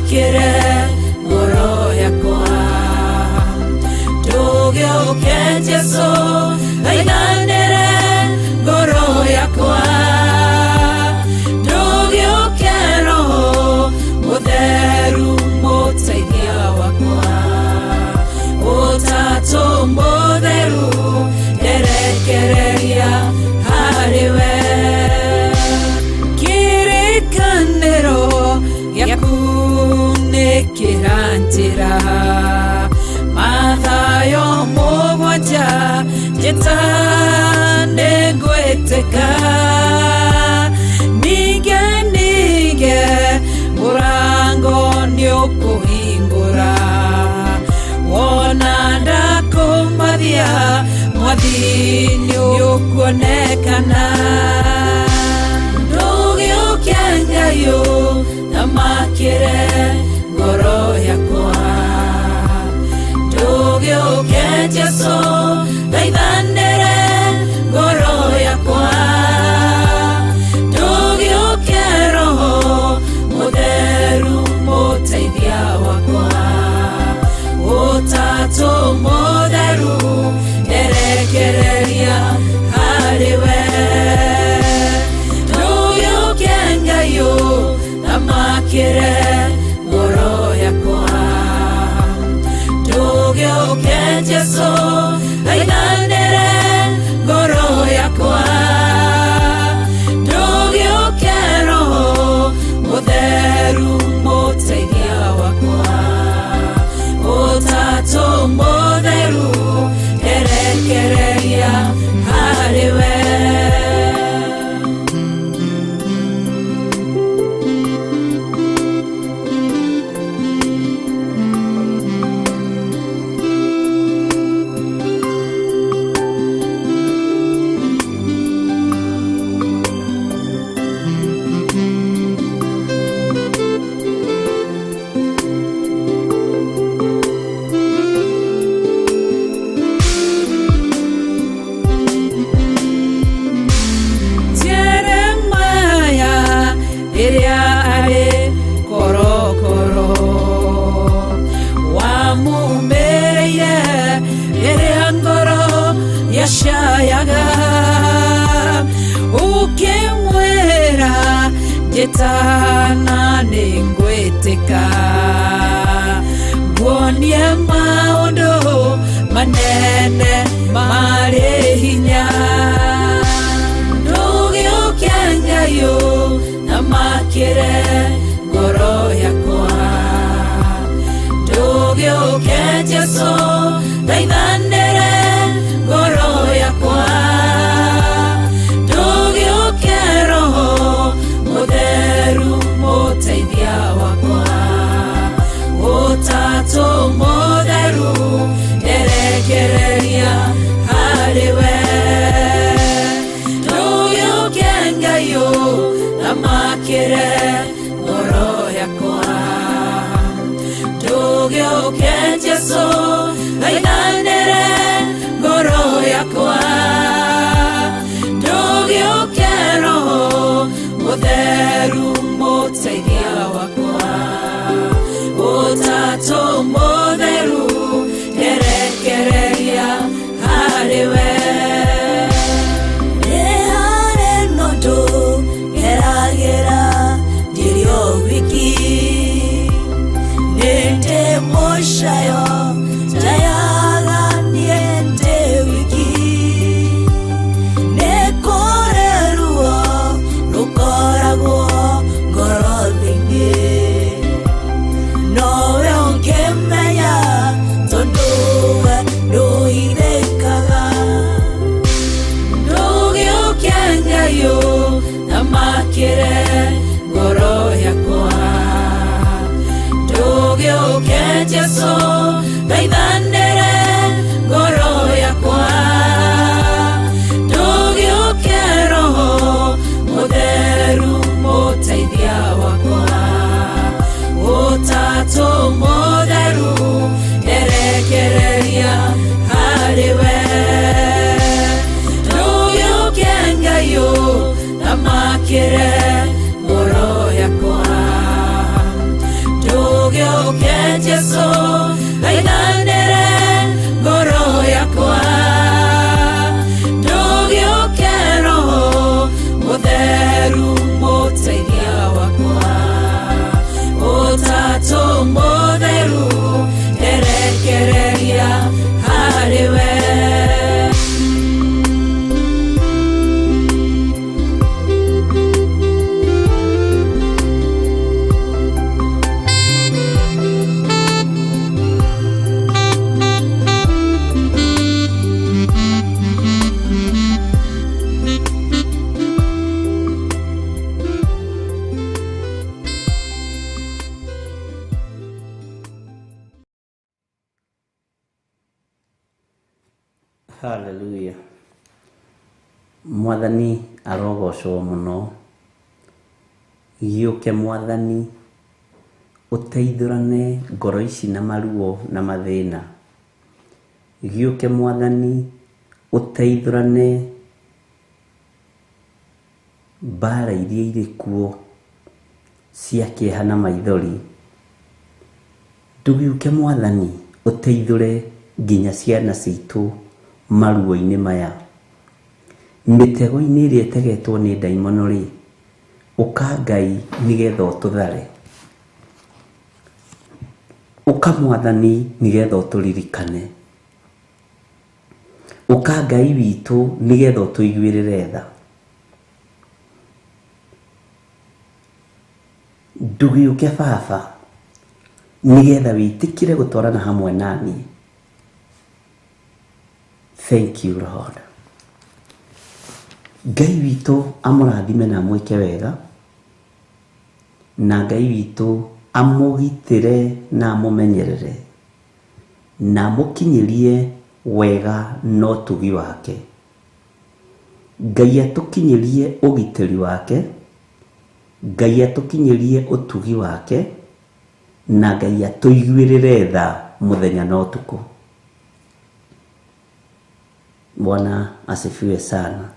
Speaker 5: makire ngoro yakwa ndugioke Jesu thaithanire ngoro yakwa ndugioke Roho Mutheru muteithia wakwa Utatu Mutheru nderekereria hariwe kirikaniro gĩaku nĩkĩranjĩra mathayo mũgwanja njĩta nĩngwĩtĩka ningĩ mũrango nĩũkũhingũra wona ndakumathia mwathi nĩũkuonekana ndũgĩũke Ngai thamakĩre ngoro yakwa ndũgĩũke Jesu thaithanĩre ngoro yakwa ndũgĩũke Roho Mutheru muteithia wakwa Utatu Mutheru nderekereria hariwe ndũgĩũke Ngai thamakĩre ngoro yakwa ndũgĩũke Jesu thaithanĩre ngoro yakwa ndũgĩũke Roho Mutheru muteithia wakwa Utatu Mutheru nderekereria hariwe yashayaga ukimwera njĩtana nĩngwĩtĩka nguonie maũndũ manene marĩ hinya ndũgĩũke Ngai thamakĩre ngoro yakwa ndũgĩũke Jesu thaithanĩre ngoro yakwa ndũgĩũke Roho Mutheru muteithia wakwa Utatu Mutheru nderekereria hariwe ndũgĩũke Ngai thamakĩre ngoro yakwa ndũgĩũke Jesu thaithanĩre ngoro yakwa ndũgĩũke Roho Mutheru muteithia wakwa Utatu Mutheru nderekereria hariwe nĩ harĩ nũndũ geragĩra ndirĩ o wiki nĩ ndĩ mũcayo ndayaga niĩ ndĩ wiki nĩ kũrĩ ruo rũkoragwo ngoro-inĩ nowe ũngĩmenya tondũ we ndũhithĩkaga ndũgĩũke Ngai thamakĩre ngoro yakwa ndũgĩũke Jesu thaithanĩre ngoro yakwa ndũgĩũke Roho Mutheru muteithia wakwa Utatu Mutheru nderekereria hariwe ndũgĩũke Ngai thamakĩre ngoro yakwa Jesu aithanire ngoro yakwa ndũgĩũke Roho Mũtheru mũteithia wakwa Ũtatũ Mũtheru nderekereria harĩ we
Speaker 3: Hallelujah. Mwathani arogocwo muno. Gĩũke Mwathani ũteithũrane ngoro ici na maruo na mathĩna. Gĩũke Mwathani ũteithũrane mbara iria irĩ kuo cia kĩeha na maithori. Ndũgĩũke Mwathani ũteithũre nginya ciana citũ maruo-inĩ maya. Mĩtego-inĩ ĩrĩa ĩtegetwo nĩ ndaimono rĩ, ũka Ngai nĩgetha ũtũthare. Ũka Mwathani nĩgetha ũtũririkane. Ũka Ngai witũ nĩgetha ũtũiguĩrĩre tha. Ndũgĩũke Baba nĩgetha wĩtĩkĩre gũtwarana hamwe naniĩ. Thank you, Lord. Ngai witũ amũrathime na amwĩke wega, na Ngai witũ amũgitĩre na amũmenyerere, na amũkinyĩrie wega na ũtugi wake. Ngai atũkinyĩrie ũgitĩri wake, Ngai atũkinyĩrie ũtugi wake, na Ngai atũiguĩrĩre tha mũthenya na ũtukũ. Bwana asifiwe sana.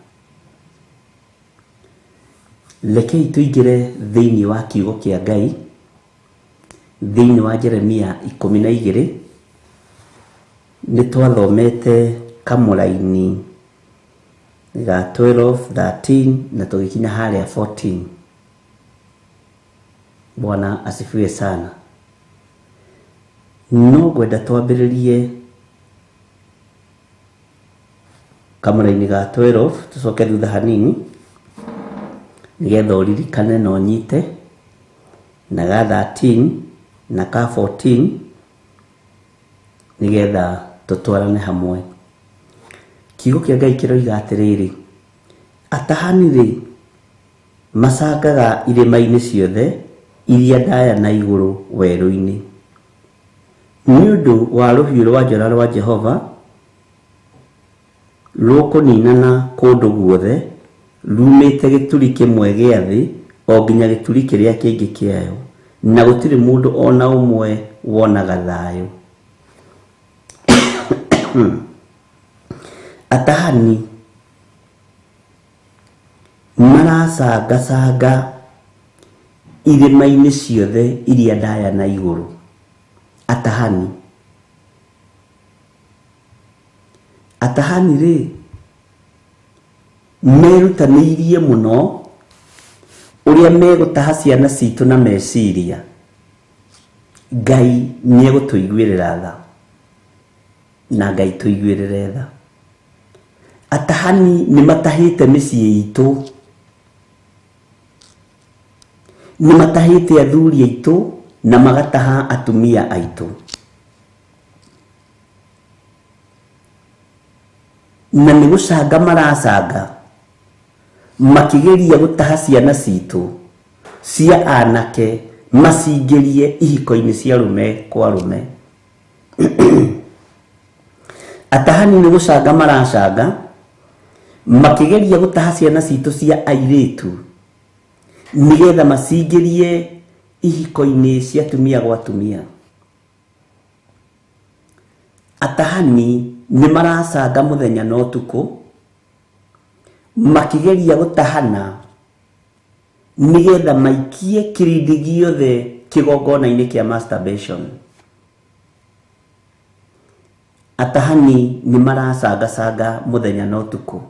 Speaker 3: Rekei tuingĩre thĩinĩ wa kiugo kĩa Ngai thĩinĩ wa Jeremia 12. Nĩtwathomete kamũraini ga 12, 13 na tũgĩkinya harĩa 14. Bwana asifiwe sana. No ngwenda twambĩrĩrie kamũraini ga 12 tũcoke thutha hanini nĩgetha ũririkane na ũnyite, na ga 13 na ka 14 nĩgetha tũtwarane hamwe. Kiugo kĩa Ngai kĩroiga atĩrĩrĩ, atahani rĩ macangaga irĩma-inĩ ciothe iria ndaya na igũrũ werũ-inĩ, nĩ ũndũ wa rũhiũ rwa njora rwa Jehova rũkũninana kũndũ guothe rumĩte gĩturi kĩmwe gĩa thĩ o nginya gĩturi kĩrĩa kĩngĩ kĩayo, na gũtirĩ mũndũ ona ũmwe wonaga thayũ. Atahani maracangacanga irĩma-inĩ ciothe iria ndaya na igũrũ. Atahani rĩ merutanĩirie mũno ũrĩa megũtaha ciana citũ na meciria. Ngai nĩegũtũiguĩrĩra tha, na Ngai tũiguĩrĩre tha. Atahani nĩmatahĩte mĩciĩ itũ, nĩmatahĩte athuri aitũ na magataha atumia aitũ. Na nĩgũcanga maracanga makĩgeria gũtaha ciana citũ cia anake macingĩrie ihiko-inĩ cia rũme kwa rũme. Atahani nĩgũcanga maracanga makĩgeria gũtaha ciana citũ cia airĩtu nĩgetha macingĩrie ihiko-inĩ cia tumia gwa tumia. Atahani nĩ maracanga mũthenya na ũtukũ makĩgeria gũtahana nĩgetha maikie kĩrindi gĩothe kĩgongona-inĩ kĩa masturbation. atahani ni maracanga muthenya na utuku.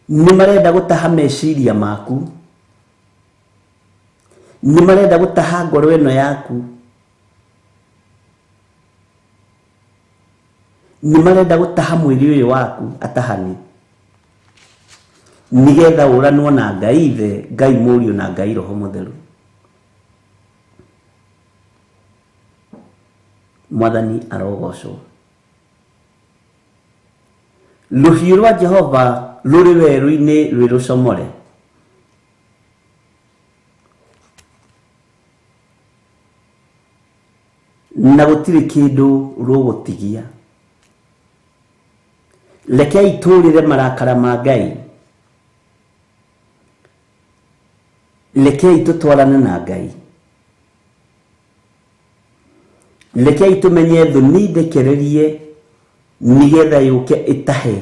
Speaker 3: Ni marenda gutaha meciria maku, ni marenda gutaha ngoro ino yaku, ni marenda gutaha mwiri uyu waku atahani, nigetha uranwo na Ngai Ithe, Ngai Mũriũ na Ngai Roho Mũtheru. Mwathani arogocwo. Rũhiũ rwa Jehova rũrĩ werũ-inĩ rwĩ rũcomore, na gũtirĩ kĩndũ rũgũtigia. Rekei tũrĩre marakara ma Ngai, rekei tũtwarane na Ngai, rekei tũmenye thũ nĩndekererie nigetha yũke ĩtahe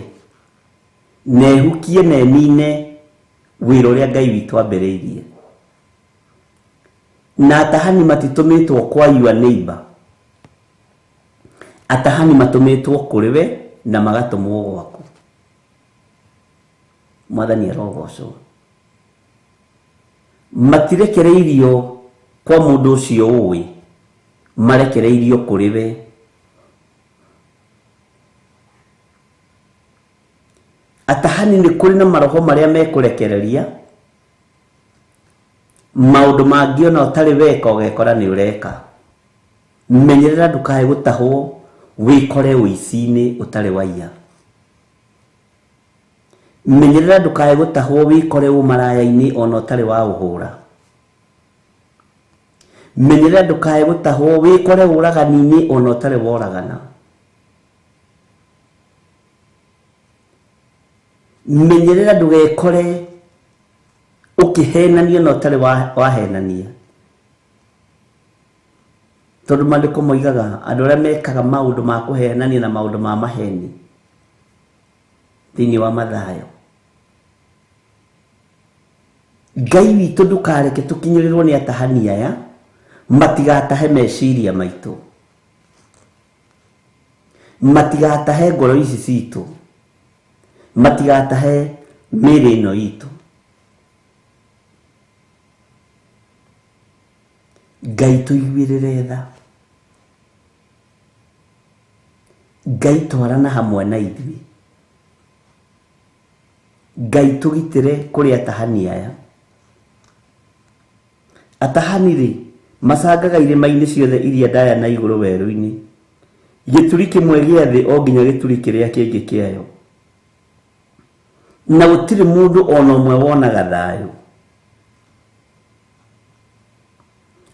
Speaker 3: na ĩhukie na ĩnine wĩra ũrĩa Ngai witũ ambĩrĩirie. Na atahani matitũmĩtwo kwa your neighbor, atahani matũmĩtwo kũrĩ we na magatũmwo gwaku. Mwathani arogocwo. Matirekereirio kwa mũndũ ũcio ũĩ, marekereirio kũrĩ we. Atahani nĩ kũrĩ na maroho marĩa mekũrekereria maũndũ mangĩ ona ũtarĩ weka ũgekora nĩ ũreka. Menyerera ndũkae gũtahwo wĩkore ũici-inĩ ũtarĩ waiya. Menyerera ndũkae gũtahwo wĩkore ũmaraya-inĩ ona ũtarĩ wa ũhũra. Menyerera ndũkae gũtahwo wĩkore ũragani-inĩ ona ũtarĩ wa ũragana. Menyerera ndũgekore ũkĩhenania na ũtarĩ wahenania. Tondũ maandĩko moigaga andũ arĩa mekaga maũndũ ma kũhenania na maũndũ ma maheni thĩinĩ wa Mathayo. Ngai witũ ndũkareke tũkinyĩrĩrwo nĩ atahani aya matigatahe meciria maitũ, matigatahe ngoro ici citũ, matigatahe mĩĩrĩ ĩno itũ. Ngai tũiguĩrĩre tha, Ngai twarana hamwe na ithuĩ, Ngai tũgitĩre kũrĩ atahani aya. Atahani rĩ macangaga irĩma-inĩ ciothe iria ndaya na igũrũ werũ-inĩ, gĩturi kĩmwe gĩa thĩ o nginya gĩturi kĩrĩa kĩngĩ kĩayo, na gũtirĩ mũndũ ona ũmwe wonaga thayũ.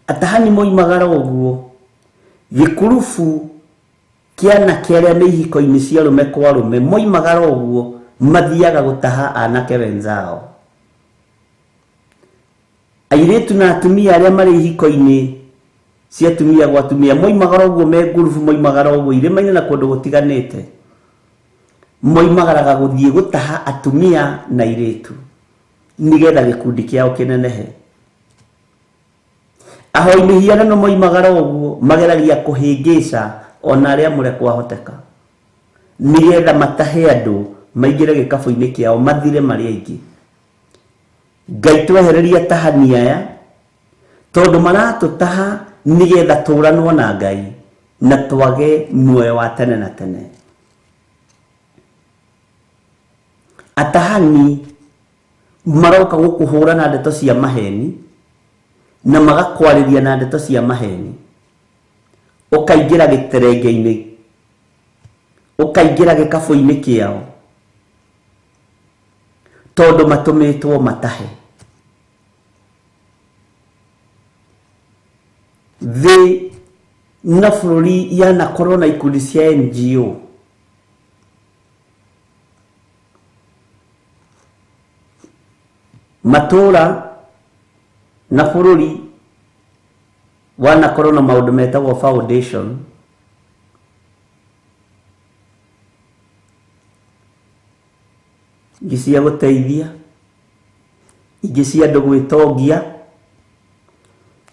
Speaker 3: Atahani moimagara ũguo, gĩkurubu kĩa anake arĩa me ihiko-inĩ cia arũme kwa arũme moimagara ũguo, mathiaga gũtaha anake wenzao. Airĩtu na atumia arĩa marĩ ihiko-inĩ cia atumia gwa atumia moimagara ũguo, me ngurubu moimagara ũguo irĩma-inĩ na kũndũ gũtiganĩte, moimagaraga gũthiĩ gũtaha atumia na airĩtu nigetha gĩkundi kĩao kĩnenehe. Ahoi mĩhianano moimagara ũguo mageragia kũhĩngĩca ona arĩa mũre kwahoteka nigetha matahe andũ maingĩre gĩkabũ-inĩ kĩao mathire marĩ aingĩ. Ngai twehereria atahani aya tondũ maratũtaha nigetha tũranwo na Ngai na twage muoyo wa tene na tene. Atahani maroka gũkũhũra na ndeto cia maheni na magakwarĩria na ndeto cia maheni, ũkaingĩra gĩterenge-inĩ, ũkaingĩra gĩkabũ-inĩ kĩao tondũ matũmĩtwo matahe. Thĩ na bũrũri yanakorwo na ikundi cia NGO, matũra na bũrũri wanakorwo na maũndũ metagwo foundation, ingĩ cia gũteithia, ingĩ cia andũ gwĩtongia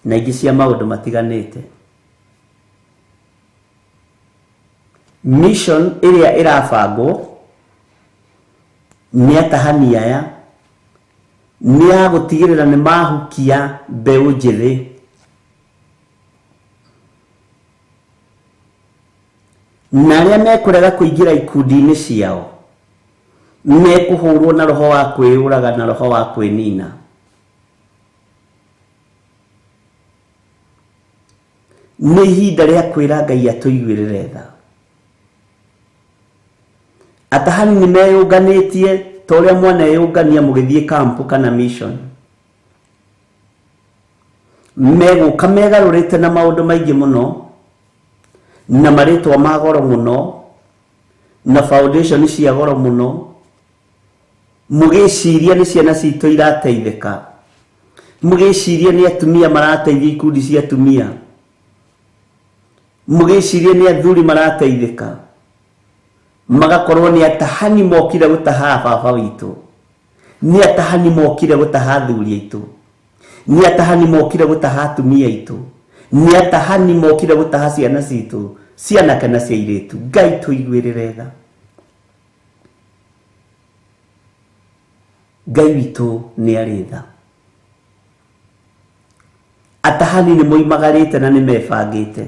Speaker 3: na ingĩ cia maũndũ matiganĩte. mission ĩrĩa ĩrabangwo nĩ atahani aya nĩ ya gũtigĩrĩra nĩ mahukia mbeũ njĩthĩ na arĩa mekũrega kũingĩra ikundi-inĩ ciao mekũhũrwo na roho wa kwĩyũraga na roho wa kwĩnina. Nĩ ihinda rĩa kwĩra Ngai atũiguĩrĩre tha. Atahani nĩ meyũnganĩtie ta ũrĩa mwana eyũngania mũgĩthiĩ camp kana mission. Megũka megarũrĩte na maũndũ maingĩ mũno na marĩtwa ma goro mũno na foundation cia goro mũno, mũgĩciria nĩ ciana citũ irateithĩka, mũgĩciria nĩ atumia marateithia ikundi cia atumia, mũgĩciria nĩ athuri marateithĩka, magakorwo nĩ atahani mokire gũtaha baba witũ, nĩ atahani mokire gũtaha athuri aitũ, nĩ atahani mokire gũtaha atumia aitũ, nĩ atahani mokire gũtaha ciana citũ, ciana kana cia airĩtu. Ngai tũiguĩrĩre tha. Ngai witũ nĩ arĩ tha. Atahani nĩ moimagarĩte na nĩ mebangĩte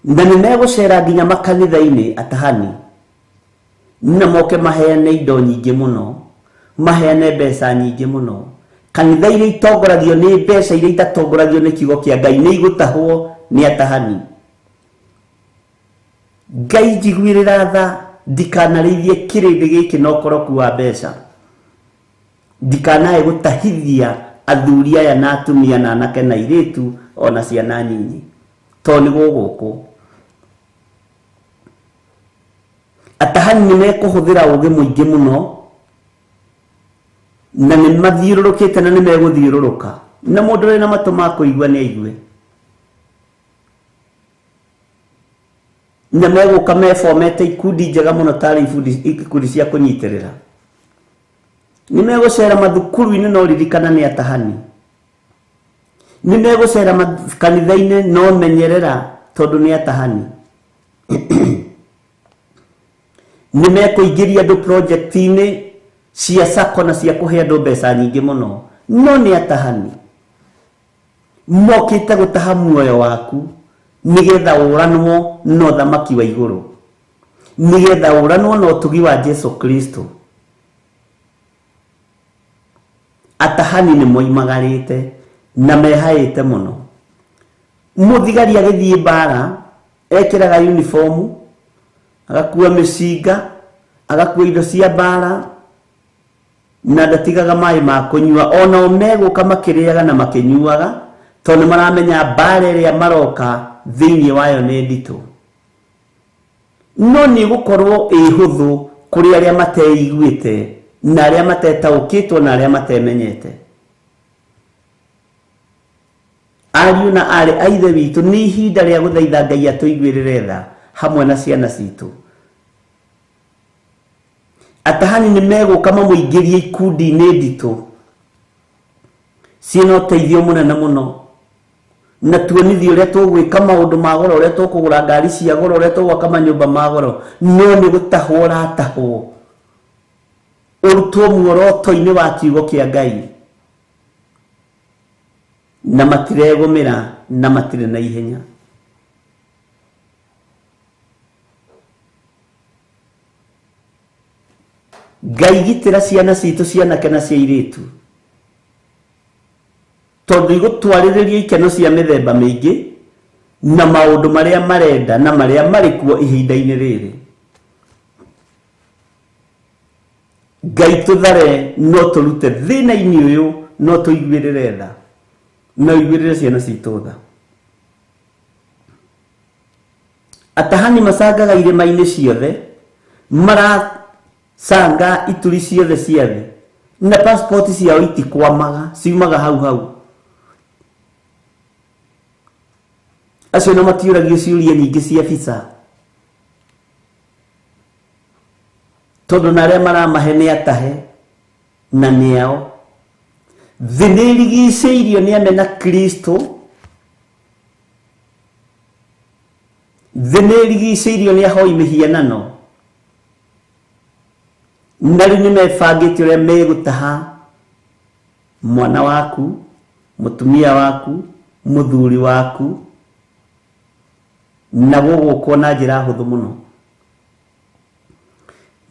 Speaker 3: na nĩ megũcera nginya makanitha-inĩ atahani na moke maheane indo nyingĩ mũno, maheane mbeca nyingĩ mũno. Kanitha iria itongoragio nĩ mbeca iria itatongoragio nĩ kiugo kĩa Ngai nĩ igũtahwo nĩ atahani. Ngai njiguĩrĩra tha, ndikanarĩithie kĩrĩndĩ gĩkĩ na ũkoroku wa mbeca, ndikanae gũtahithia athuri aya na atumia na anake na airĩtu ona ciana nyinyi, to nĩ gũgũkũ. Atahani nĩ mekũhũthĩra ũũgĩ mũingĩ mũno na nĩ mathiũrũrũkĩte na nĩ megũthiũrũrũka, na mũndũ ũrĩ na matũ ma kũigua nĩ aigue. Na megũka mefomete ikundi njega mũno tarĩ ikundi cia kũnyitĩrĩra. Nĩ megũcera mathukuru-inĩ no ririkana nĩ atahani. Nĩ megũcera kanitha-inĩ no menyerera tondũ nĩ atahani. Nĩ mekũingĩria andũ project-inĩ cia sako na cia kũhe andũ mbeca nyingĩ mũno, no nĩ atahani. Mokĩte gũtaha muoyo waku nĩgetha ũranwo na ũthamaki wa igũrũ, nĩgetha ũranwo na ũtugi wa Jesu Kristo. Atahani nĩ moimagarĩte na mehaĩte mũno. Mũthigari agĩthiĩ mbara ekĩraga uniform, agakua mĩcinga, agakua indo cia mbara na ndatigaga maĩ ma kũnyua. Ona megũka makĩrĩaga na makĩnyuaga tondũ nĩ maramenya mbara ĩrĩa maroka thĩinĩ wayo nĩ nditũ. No nĩ gũkorwo ĩhũthũ kũrĩ arĩa mateiguĩte na arĩa matetaũkĩtwo na arĩa matemenyete. Ariũ na arĩ a ithe witũ, nĩ ihinda rĩa gũthaitha Ngai atũiguĩrĩre tha hamwe na ciana citũ. Atahani nĩ megũka mamũingĩrie ikundi-inĩ nditũ ciĩna ũteithio mũnene mũno, na tuonithie ũrĩa tũgwĩka maũndũ ma goro, ũrĩa tũkũgũra ngari cia goro, ũrĩa tũgwaka manyũmba ma goro. No nĩ gũtahwo ũratahwo, ũrutwo muoroto-inĩ wa kiugo kĩa Ngai, na matiregũmĩra na matirĩ na ihenya. Ngai gitĩra ciana citũ, cianake na cia airĩtu, tondũ igũtwarĩrĩria ikeno cia mĩthemba mĩingĩ na maũndũ marĩa marenda na marĩa marĩ kuo ihinda-inĩ rĩrĩ. Ngai tũthare no tũrute thĩna-inĩ ũyũ, no tũiguĩrĩre tha, no iguĩrĩre ciana citũ tha. Atahani macangaga irĩma-inĩ ciothe, maracanga ituri ciothe cia thĩ, na passport ciao itikwamaga, ciumaga hau hau. Acio no matiũragio ciũria nyingĩ cia visa, tondũ na arĩa maramahe nĩ atahe na nĩ ao. Thĩ nĩ irigicĩirio nĩ amena Kristo, Theneri ni ahoi mihianano. Nari ni mebangite uria megutaha mwana waku, mutumia waku, muthuri waku, na gugukwo na njira huthu muno.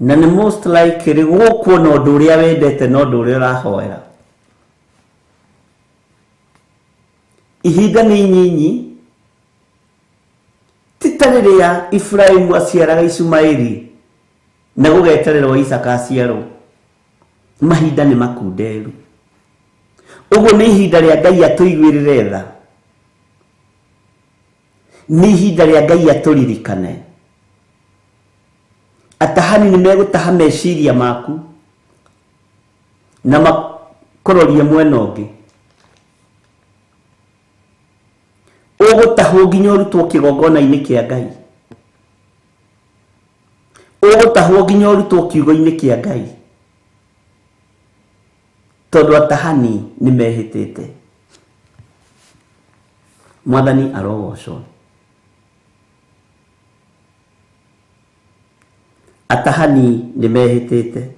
Speaker 3: Na ni most likely gugukwo na undu uria wendete na undu uria urahoera. Ihinda ni nyinyi titariria Ibrahimu aciaraga Ishumaeli na gugetererwo Isaka aciarwo. Mahinda ni makunderu. Uguo ni ihinda ria Ngai atuiguirire tha. Ni ihinda ria Ngai aturirikane. Atahani ni megutaha meciria maku na makororie mwena ungi. Ugutahwo nginya urutwo kigongona-ini kia Ngai. Ugutahwo nginya urutwo kiugo-ini kia Ngai. Tondu atahani ni mehitite. Mwathani arogocwo. Atahani ni mehitite.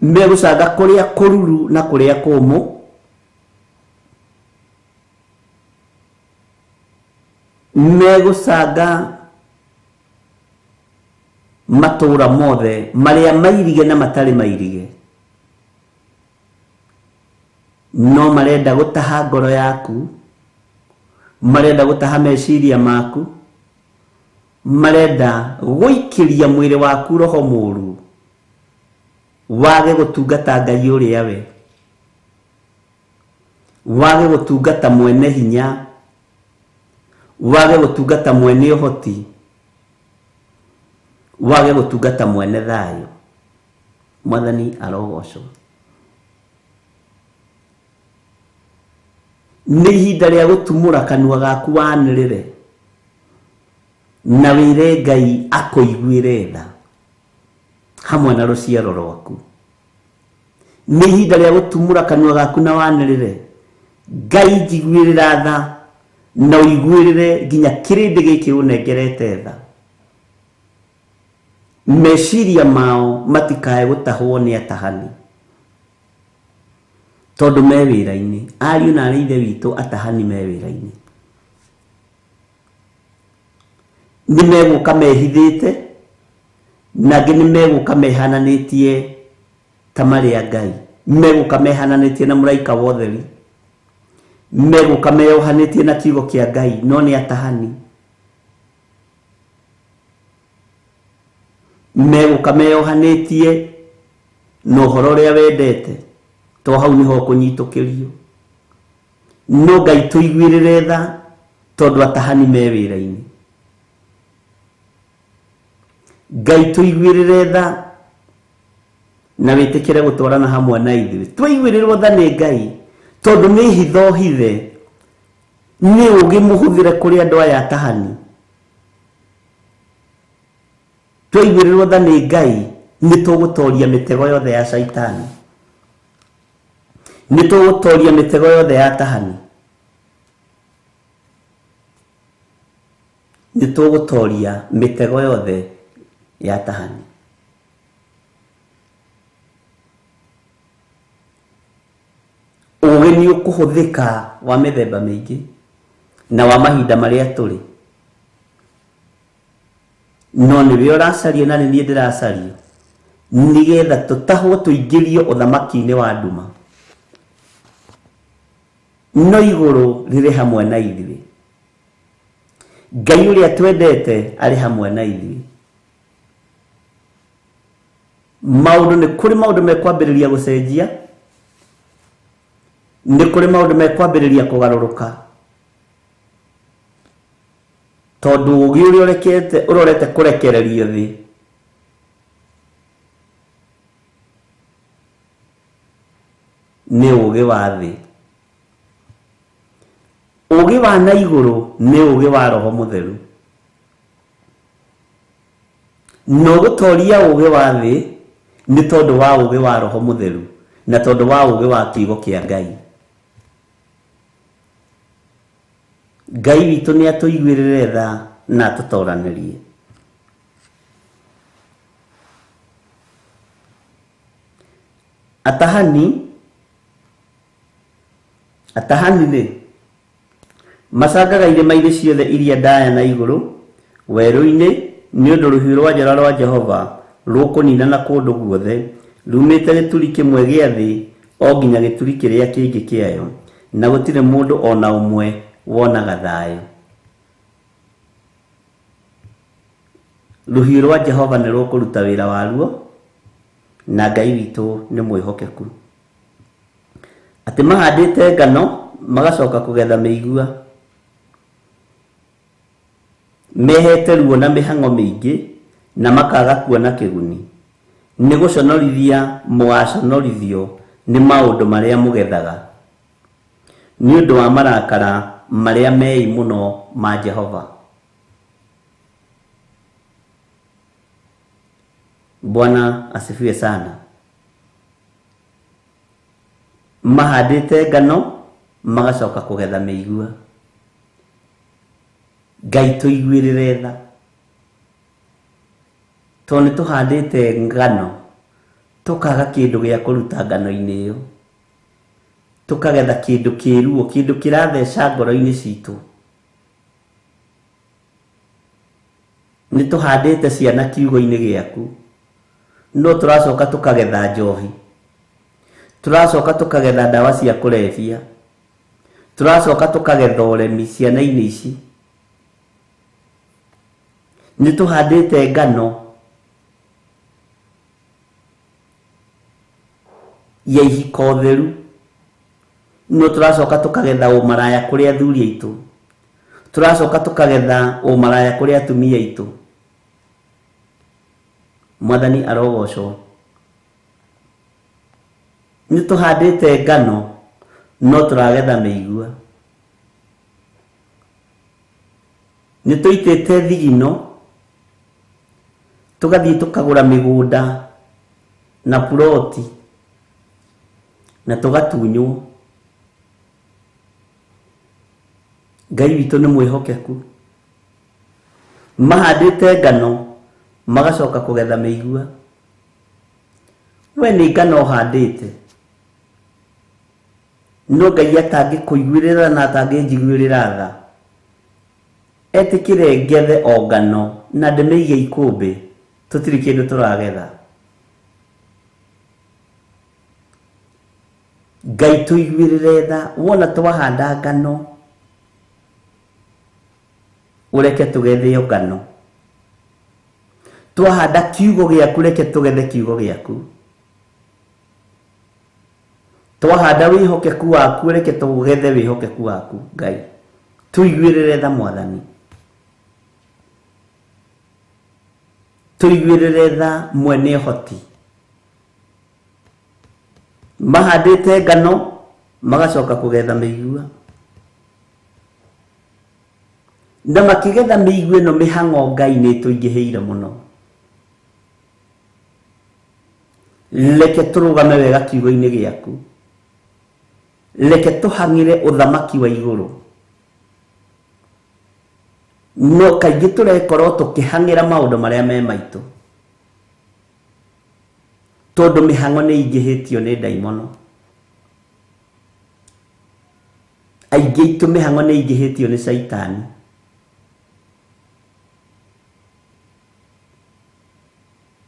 Speaker 3: Megucanga kuria kururu na kuria kumu. Megucanga matura mothe maria mairige na matari mairige. No marenda gutaha ngoro yaku, marenda gutaha meciria maku, marenda guikiria mwiri waku roho muru, wage gutungata Ngai uria we, wage gutungata mwene hinya, wage gutungata mwene uhoti, wage gutungata mwene thayo. Mwathani arogocwo. Ni ihinda ria gutumura kanua gaku wanirire na wire Ngai akuiguire tha hamwe na ruciaro rwaku. Ni ihinda ria gutumura kanua gaku na wanirire Ngai njiguirira tha na uiguirire nginya kirindi giki unengerete tha. Meciria mao matikae gutahwo ni atahani tondu me wira-ini. Ariu na arithe witu atahani me wira-ini. Ni meguka mehithite na ngi ni meguka mehananitie ta maria Ngai. Meguka mehananitie na muraika wa utheri. Meguka meyohanitie na kiugo kia Ngai, no ni atahani. Meguka meyohanitie no horo ria wendete, to hau niho kunyitukirio. No Ngai tuiguirire tha tondu atahani me wira-ini. Ngai tuiguirire tha na witikire gutwarana hamwe na ithuĩ. Twaiguirirwo tha ni Ngai tondu ni hitho hithe, ni ugi muhuthire kuri andu aya atahani. Twaiguirirwo tha ni Ngai ni tugutoria mitego yothe ya shaitani, ni tugutoria mitego yothe ya atahani, ni tugutoria mitego yothe ya atahani. Ugi ni ukuhuthika wa mithemba mingi na wa mahinda maria turi, no niwe uracaria na ni ndiracaria nigetha tutahwo tuingirio uthamaki-ini wa nduma. No iguru riri hamwe na ithuĩ. Ngai uria twendete ari hamwe na ithuĩ. Maundu ni kuri maundu mekwambiriria gucenjia, ni kuri maundu mekwambiriria kugaruruka, tondu ugi uria urorete kurekererio thi ni ugi wa thi. Ugi wa na iguru ni ugi wa Roho Mutheru. No gutoria ugi wa thi ni tondu wa ugi wa Roho Mutheru na tondu wa ugi wa kiugo kia Ngai. Ngai witũ nĩ atũiguĩrĩre tha na atũtoranĩrie. Atahani nĩ macangaga irĩma-inĩ ciothe iria ndaya na igũrũ werũ-inĩ nĩ ũndũ rũhiũ rwa njora rwa Jehova rũkũnina na kũndũ guothe rumĩte gĩturi kĩmwe gĩa thĩ o nginya gĩturi kĩrĩa kĩngĩ kĩayo, na gũtirĩ mũndũ ona ũmwe wonaga thayũ. Rũhiũ rwa Jehova nĩ rũkũruta wĩra waruo, na Ngai witũ nĩ mwĩhokeku. Atĩ mahandĩte ngano magacoka kũgetha mĩigua, mehete ruo na mĩhang'o mĩingĩ na makaga kuona kĩguni, nĩ gũconorithia mũgaconorithio nĩ maũndũ marĩa mũgethaga, nĩ ũndũ wa marakara marĩa mei mũno ma Jehova. Bwana asifiwe sana. Mahandĩte ngano magacoka kũgetha mĩigua. Ngai tũiguĩrĩre tha, tondũ nĩ tũhandĩte ngano tũkaga kĩndũ gĩa kũruta ngano-inĩ ĩyo, tũkagetha kĩndũ kĩruo, kĩndũ kĩratheca ngoro-inĩ citũ. Nĩ tũhandĩte ciana kiugo-inĩ gĩaku, no tũracoka tũkagetha njohi, tũracoka tũkagetha ndawa cia kũrebia, tũracoka tũkagetha ũremi ciana-inĩ ici. Nĩ tũhandĩte ngano ya ihiko theru, no tũracoka tũkagetha ũmaraya kũrĩ athuri aitũ, tũracoka tũkagetha ũmaraya kũrĩ atumia aitũ. Mwathani arogocwo. Nĩ tũhandĩte ngano no tũragetha mĩigua. Nĩ tũitĩte thigino tũgathiĩ tũkagũra mĩgũnda na puroti na tũgatunywo. Ngai witũ nĩ mwĩhokeku. Mahandĩte ngano magacoka kũgetha mĩigua. We nĩ ngano handĩte, no Ngai atangĩkũiguĩrĩra na atangĩnjiguĩrĩra tha, etĩkĩre ngethe o ngano na ndĩmĩige ikũmbĩ, tũtirĩ kĩndũ tũragetha. Ngai tũiguĩrĩre tha, wona twahanda ngano ũreke tũgethe ngano. Twahanda kiugo gĩaku reke tũgethe kiugo gĩaku. Twahanda wĩhokeku waku reke tũgethe wĩhokeku waku. Ngai tũiguĩrĩre tha Mwathani, tũiguĩrĩre tha mwene ũhoti. Mahandĩte ngano magacoka kũgetha mĩigua, na makĩgetha mĩigua ĩno mĩhang'o Ngai nĩ tũingĩhĩire mũno. Reke tũrũgame wega kiugo-inĩ gĩaku, reke tũhang'ĩre ũthamaki wa igũrũ. No kaingĩ tũrekorwo tũkĩhang'ĩra maũndũ marĩa me maitũ, tondũ mĩhang'o nĩ ingĩhĩtio nĩ ndaimono. Aingĩ aitũ mĩhang'o nĩ ingĩhĩtio nĩ Saitani.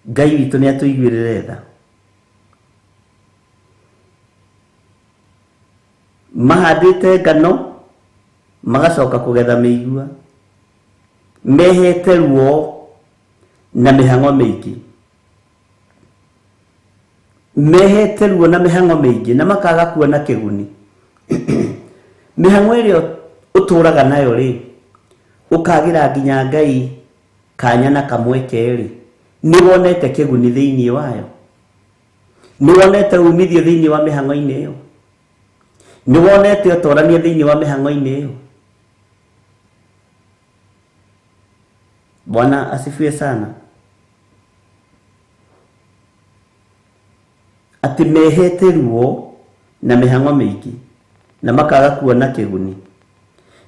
Speaker 3: Ngai witũ nĩ atũiguĩrĩre tha. Mahandĩte ngano magacoka kũgetha mĩigua, mehete ruo na mĩhang'o mĩingĩ, mehete ruo na mĩhang'o mĩingĩ na makaga kuona kĩguni. Mĩhang'o ĩrĩa ũtũraga nayo rĩ, ũkagĩra nginya Ngai kanya na kamweke rĩ, nĩ wonete kĩguni thĩinĩ wayo? Nĩ wonete umithio thĩinĩ wa mĩhang'o-inĩ ĩyo? Nĩ wonete ũtorania thĩinĩ wa mĩhang'o-inĩ ĩyo? Bwana asifiwe sana. Atĩ mehete ruo na mĩhang'o mĩingĩ na makaga kuona kĩguni,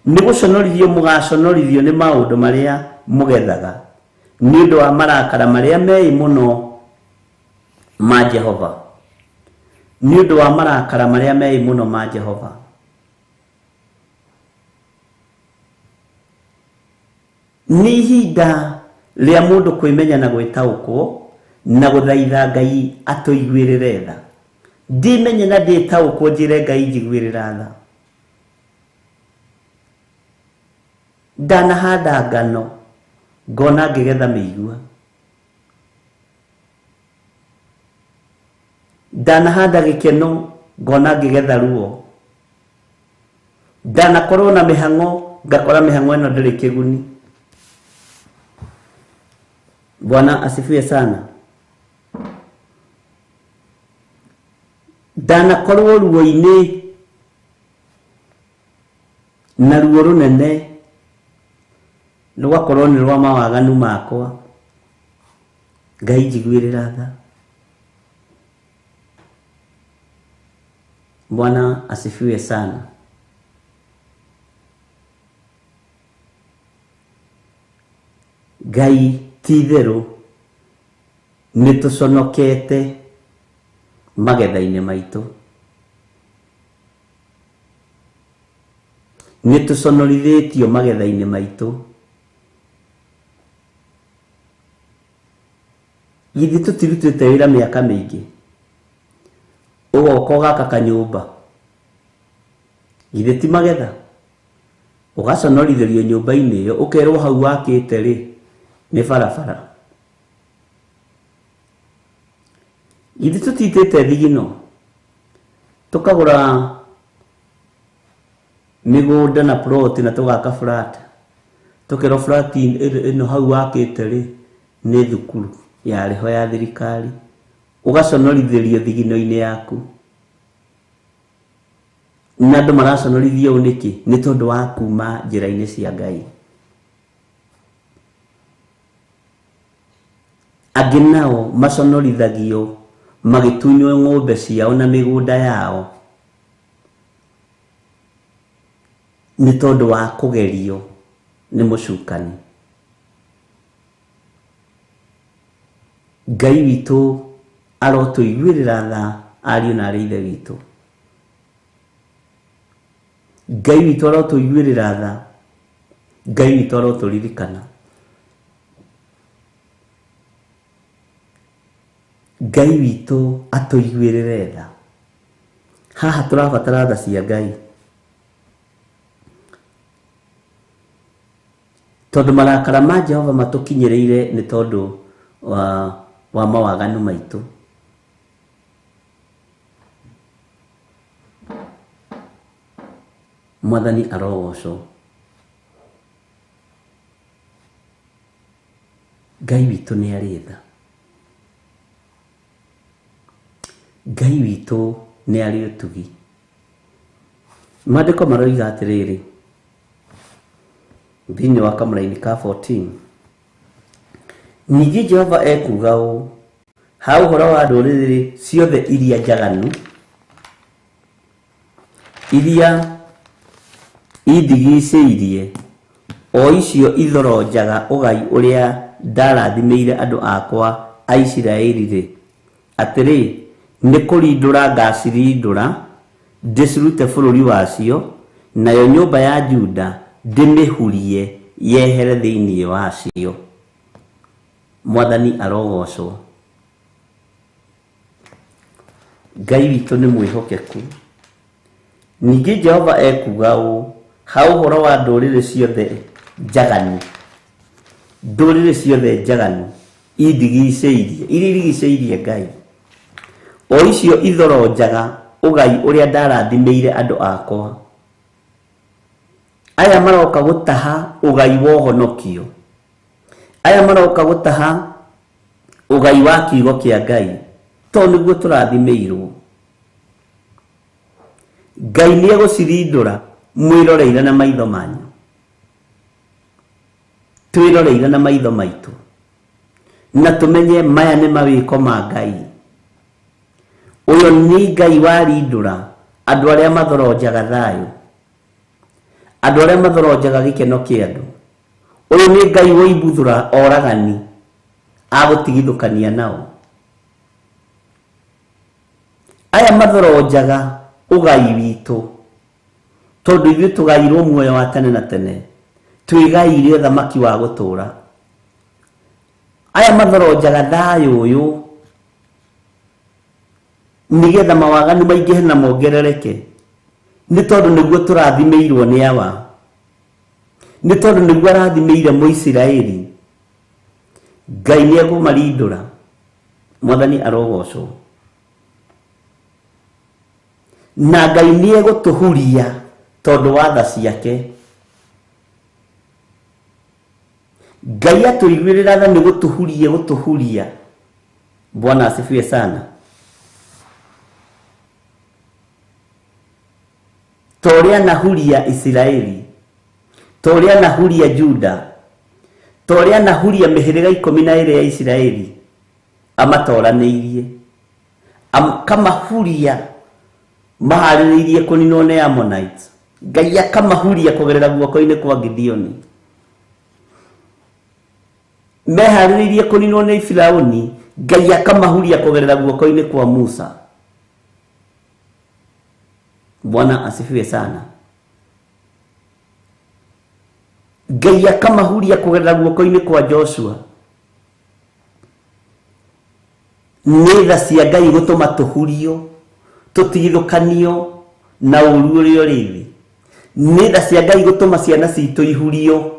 Speaker 3: niguconorithio mugaconorithio ni maundu maria mugethaga ni undu wa marakara maria mei muno ma Jehova, ni undu wa marakara maria mei muno ma Jehova. Ni ihinda ria mundu kwimenya na gwitaukwo na guthaitha Ngai atuiguirire tha. Ndimenye na nditaukwo njire Ngai njiguirira tha. Ndanahanda ngano ngona ngigetha mĩigua, ndanahanda gĩkeno ngona ngigetha ruo, ndanakorwo na mĩhang'o ngakora mĩhang'o ĩno ndĩrĩ kĩguni. Bwana asifiwe sana. Ndanakorwo ruo-inĩ na ruo runene rugakorwo nĩ rwa mawaganu makwa, Ngai njiguirira tha. Bwana asifiwe sana. Ngai ti-itherũ nĩtũconokete magetha-inĩ maitũ, nĩtũconorithĩtio magetha-inĩ maitũ. Githĩ tũtirutĩte wĩra mĩaka mĩingĩ, ũgoka ũgaka kanyũmba, githĩ ti magetha? Ũgaconorithĩrio nyũmba-inĩ ĩyo, ũkerwo hau wakĩte rĩ nĩ barabara. Githĩ tũtitĩte thigino, tũkagũra mĩgũnda na plot na tũgaka flat, tũkerwo flat ĩno hau wakĩte rĩ nĩ thukuru yarĩho ya thirikari, ũgaconorithĩrio thigino-inĩ yaku. Na andũ maraconorithio nĩkĩ? Nĩ tondũ wa kuma njĩra-inĩ cia Ngai. Angĩ nao maconorithagio magĩtunywo ng'ombe ciao na mĩgũnda yao nĩ tondũ wa kũgerio nĩ mũcukani. Ngai witũ arotũiguĩrĩra tha ariũ na arĩ ithe witũ. Ngai witũ arotũiguĩrĩra tha, Ngai witũ arotũririkana. Ngai witũ atũiguĩrĩre tha. Haha tũrabatara tha cia Ngai, tondũ marakara ma Jehova matũkinyĩrĩire nĩ tondũ wa mawaganu maitũ. Mwathani arogocwo. Ngai witũ nĩ arĩ tha. Ngai witũ nĩ arĩ ũtugi. Maandĩko maroiga atĩrĩrĩ thĩinĩ wa Kamũra-inĩ ka 14, ningĩ Jehova ekuga ũũ, ha ũhoro wa ndũrĩrĩ ciothe iria njaganu, iria indigicĩirie, o icio ithorojaga ũgai ũrĩa ndarathimĩire andũ akwa a Isiraeli-rĩ, atĩrĩ, nĩ kũrindũra ngacirindũra ndĩcirute bũrũri wacio, nayo nyũmba ya Juda ndĩmĩhurie yehere thĩinĩ wacio. Mwathani arogocwo. Ngai witũ nĩ mwĩhokeku. Ningĩ Jehova ekuga ũũ, ha ũhoro wa ndũrĩrĩ ciothe njaganu, ndũrĩrĩ ciothe njaganu indigicĩirie, iria irigicĩirie Ngai, o icio ithorojaga ũgai ũrĩa ndarathimĩire andũ akwa. Aya maroka gũtaha ũgai wa ũhonokio, aya maroka gũtaha ũgai wa kiugo kĩa Ngai, to nĩguo tũrathimĩirwo. Ngai nĩ egũcirindũra mwĩroreire na maitho manyu, twĩroreire na maitho maitũ, na tũmenye maya nĩ mawĩko ma Ngai. Ũyũ nĩ Ngai warindũra andũ arĩa mathorojaga thayũ, Andũ arĩa mathorojaga gĩkeno kĩa andũ. Ũyũ nĩ Ngai woibuthũra oragani agũtigithũkania nao. Aya mathorojaga ũgai witũ, tondũ ithuĩ tũgairwo muoyo wa tene na tene, twĩgaire thamaki wa gũtũũra. Aya mathorojaga thayũ ũyũ nigetha mawaganu maingĩhe na mongerereke, nĩ tondũ nĩguo tũrathimĩirwo nĩ awa, nĩ tondũ nĩguo arathimĩire Mũisiraeli. Ngai nĩ egũmarindũra. Mwathani arogocwo. Na Ngai nĩ egũtũhuria tondũ wa tha ciake. Ngai atũiguĩrĩra tha nĩ gũtũhuria. Bwana asifiwe sana. Toria nahuria Israeli, toria nahuria Juda, toria nahuria mĩhĩrĩga 12 ya Israeli, amatoranĩirie, kamahuria maharĩrĩirie kũninwo nĩ Ammonites. Ngai akamahuria kũgerera guoko-inĩ kwa Gideoni. Meharĩrĩirie kũninwo nĩ Firaũni, Ngai akamahuria kũgerera guoko-inĩ kwa Musa. Bwana asifiwe sana. Ngai akamahuria kũgerera guoko-inĩ kwa Joshua. Nĩ tha cia Ngai gũtũma tũhurio, tũtigithũkanio na ũru ũrĩa ũrĩ thĩ. Nĩ tha cia Ngai gũtũma ciana citũ ihurio,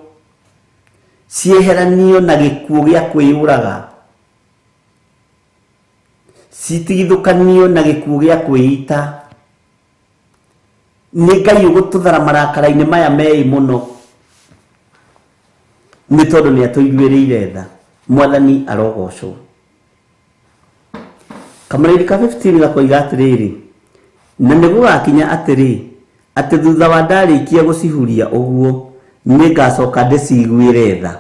Speaker 3: cieheranio na gĩkuũ gĩa kwĩyũraga, citigithũkanio na gĩkuũ gĩa kwĩita. Nĩ Ngai ũgũtũthara marakara-inĩ maya mei mũno, nĩ tondũ nĩ atũiguĩrĩire tha. Mwathani arogocwo. Kamũrĩri ka 15 gakoiga atĩrĩrĩ, na nĩgũgakinya atĩrĩ, atĩ thutha wa ndarĩkia gũcihuria ũguo, nĩ ngacoka ndĩciguĩre tha,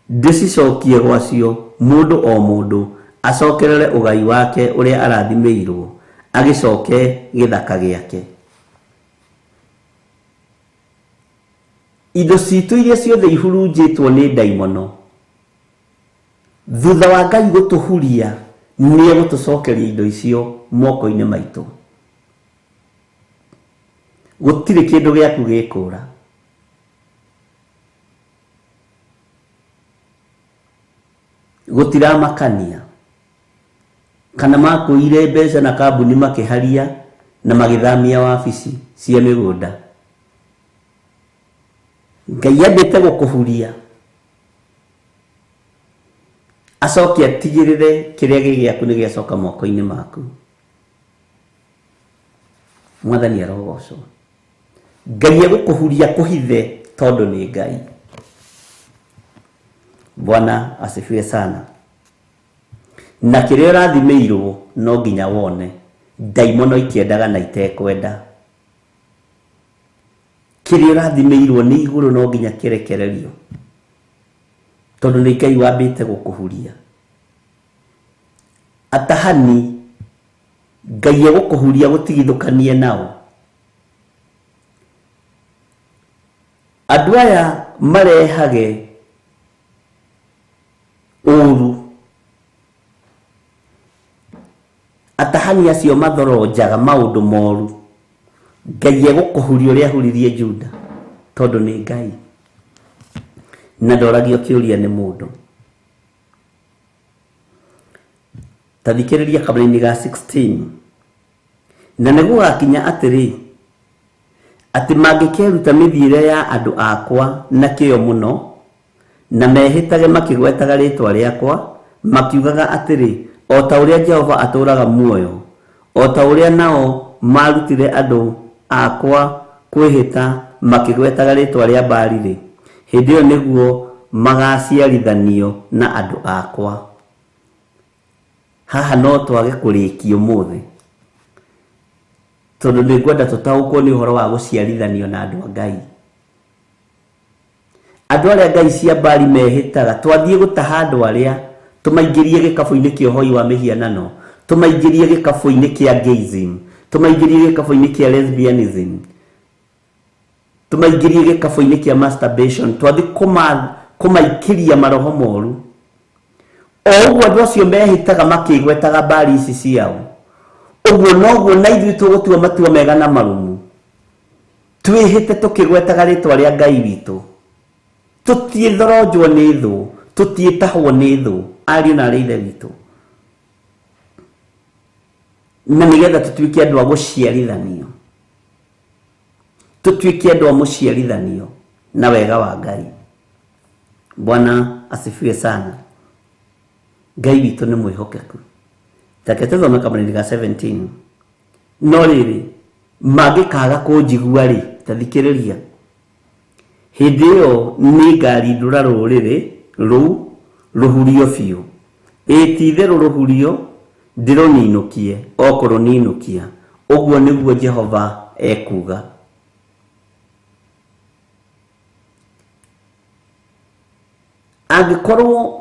Speaker 3: ndĩcicokie gwacio, mũndũ o mũndũ acokerere ũgai wake ũrĩa arathimĩirwo, agĩcoke gĩthaka gĩake. Indo citũ iria ciothe ihurunjĩtwo nĩ ndaimono, thutha wa Ngai gũtũhuria, nĩ egũtũcokeria indo icio moko-inĩ maitũ. Gũtirĩ kĩndũ gĩaku gĩkũra. Gũtiramakania. Kana makũire mbeca na kambuni makĩharia na magĩthamia wabici cia mĩgũnda. Ngai endete gũkũhuria, acoke atigĩrĩre kĩrĩa gĩgĩaku nĩ gĩacoka moko-inĩ maku. Mwathani arogocwo. Ngai egũkũhuria kũhithe tondũ nĩ Ngai. Bwana asifiwe sana. Na kĩrĩa ũrathimĩirwo no nginya wone. Ndaimono ikĩendaga na itekwenda. Kĩrĩa ũrathimĩirwo nĩ igũrũ no nginya kĩrekererio, tondũ nĩ Ngai wambĩte gũkũhuria. Atahani, Ngai egũkũhuria gũtigithũkanie nao. Andũ aya marehage ũru, atahani acio mathorojaga maũndũ moru, Ngai egũkũhuria ũrĩa ahuririe Juda, tondũ nĩ Ngai. Na ndoragio kĩũria nĩ mũndũ. Tathikĩrĩria kabla-inĩ ga 16. Na nĩgũgakinya atĩrĩ, atĩ mangĩkeruta mĩthiĩre ya andũ akwa na kĩyo mũno, na mehĩtage makĩgwetaga rĩtwa rĩakwa, makiugaga atĩrĩ, o ta ũrĩa Jehova atũũraga muoyo, o ta ũrĩa nao marutire andũ akwa kwĩhĩta makĩgwetaga rĩtwa rĩa Baali-rĩ, hĩndĩ ĩyo nĩguo magaciarithanio na andũ akwa. Haha no twage kũrĩkio mũthĩ, tondũ nĩ ngwenda tũtaũkwo nĩ ũhoro wa gũciarithanio na andũ a Ngai. Andũ arĩa Ngai cia Baali mehĩtaga, twathiĩ gũtaha andũ arĩa, tũmaingĩrie gĩkabũ-inĩ kĩa ũhoi wa mĩhianano, tũmaingĩrie gĩkabũ-inĩ kĩa gayism, tumaingĩrie gĩkabũ-inĩ kĩa lesbianism, tumaingĩrie gĩkabũ-inĩ kĩa masturbation, twathi kũmaikĩria maroho moru. Ũguo andũ acio mehĩtaga makĩgwetaga mbari ici ciao, ũguo noguo na ithuĩ tũgũtua matua mega na marumu, twĩhĩte tũkĩgwetaga rĩtwa rĩa Ngai witũ. Tũtiĩthoronjwo nĩ thũ, tũtiĩtahwo nĩ thũ, ariũ na arĩ ithe witũ, na nĩgetha tũtuĩke andũ a gũciarithanio, tũtuĩke andũ a mũciarithanio na wega wa Ngai. Bwana asifiwe sana. Ngai witũ nĩ mwĩhokeku. Take tũthome kamũrĩni ga 17. No rĩrĩ mangĩkaga kũnjigua rĩ, tathikĩrĩria, hĩndĩ ĩyo nĩ ngarindũra rũrĩrĩ rũu rũhurio biũ. Ti-itherũ rũhurio ndĩrũninũkie o kũrũninũkia, ũguo nĩguo Jehova ekuga. Angĩkorwo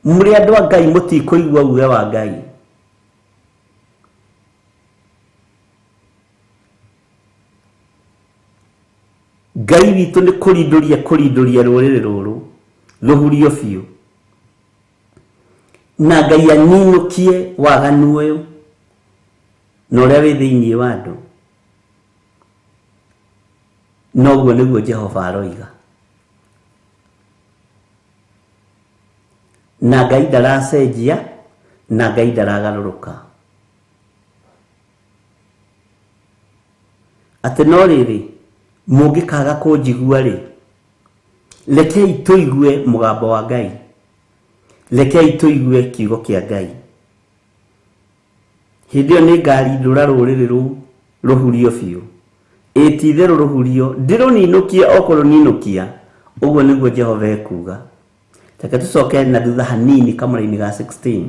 Speaker 3: mũrĩ andũ a Ngai mũtikũigua uge wa Ngai, Ngai witũ nĩ kũrindũria rũrĩrĩ rũrũ rũhurio biũ, na Ngai aninũkie waganu ũyũ na ũrĩa wĩ thĩinĩ wa andũ. Noguo nĩguo Jehova aroiga. Na Ngai ndaracenjia, na Ngai ndaragarũrũka. Atĩ no rĩrĩ mũngĩkaga kũnjigua rĩ, rekei tũigue mũgambo wa Ngai, rekei tũigue kiugo kĩa Ngai. Hĩndĩ ĩyo nĩ ngarindũra rũrĩrĩ rũu rũhurio biũ. Ti-itherũ rũhurio ndĩrũninũkie o kũrũninũkia, ũguo nĩguo Jehova ekuga. Reke tũcoke na thutha hanini kamũrĩ-inĩ ga 16.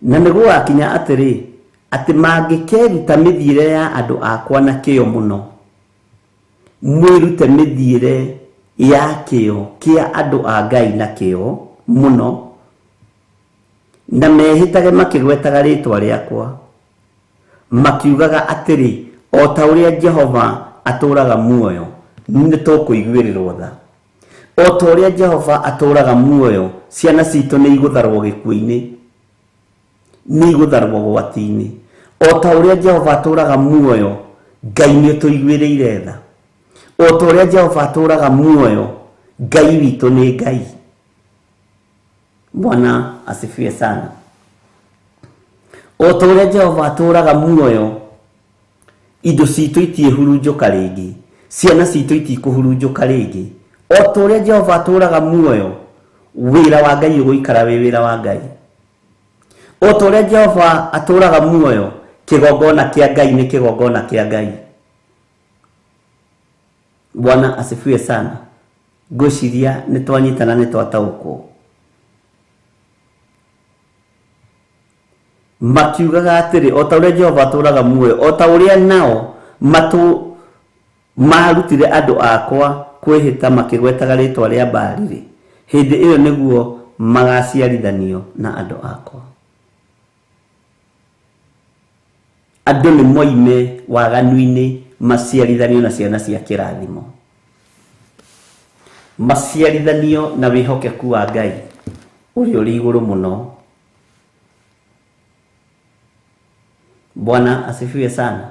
Speaker 3: Na nĩgũgakinya atĩrĩ, atĩ mangĩkeruta mĩthiĩre ya andũ akwa na kĩyo mũno, mwĩrute mĩthiĩre ya kĩyo kĩa andũ a Ngai na kĩyo mũno, na mehĩtage makĩgwetaga rĩtwa rĩakwa, makiugaga atĩrĩ, o ta ũrĩa Jehova atũũraga muoyo, nĩ tũkũiguĩrĩrwo tha. O ta ũrĩa Jehova atũũraga muoyo, ciana citũ nĩ igũtharwo gĩkuũ-inĩ, nĩ igũtharwo gwati-inĩ. O ta ũrĩa Jehova atũũraga muoyo, Ngai nĩ tũiguĩrĩire tha. O ta ũrĩa Jehova atũũraga muoyo, Ngai witũ nĩ Ngai. Bwana asifiwe sana. O ta ũrĩa Jehova atũũraga muoyo, indo citũ itiĩhurunjũka rĩngĩ, ciana citũ itikũhurunjũka rĩngĩ. O ta ũrĩa Jehova atũũraga muoyo, wĩra wa Ngai ũgũikara wĩ wĩra wa Ngai. O ta ũrĩa Jehova atũũraga muoyo, kĩgongona kĩa Ngai nĩ kĩgongona kĩa Ngai. Bwana asifiwe sana. Ngwĩciria nĩ twanyitana, nĩ twataũkwo. Makiugaga atĩrĩ, o ta ũrĩa Jehova atũũraga muoyo, o ta ũrĩa nao marutire andũ akwa kwĩhĩta makĩgwetaga rĩtwa rĩa Baali, hĩndĩ ĩyo nĩguo magaciarithanio na andũ akwa. Andũ nĩ moime waganu-inĩ maciarithanio na ciana cia kĩrathimo, maciarithanio na wĩhokeku wa Ngai ũrĩa ũrĩ igũrũ mũno. Bwana asifiwe sana.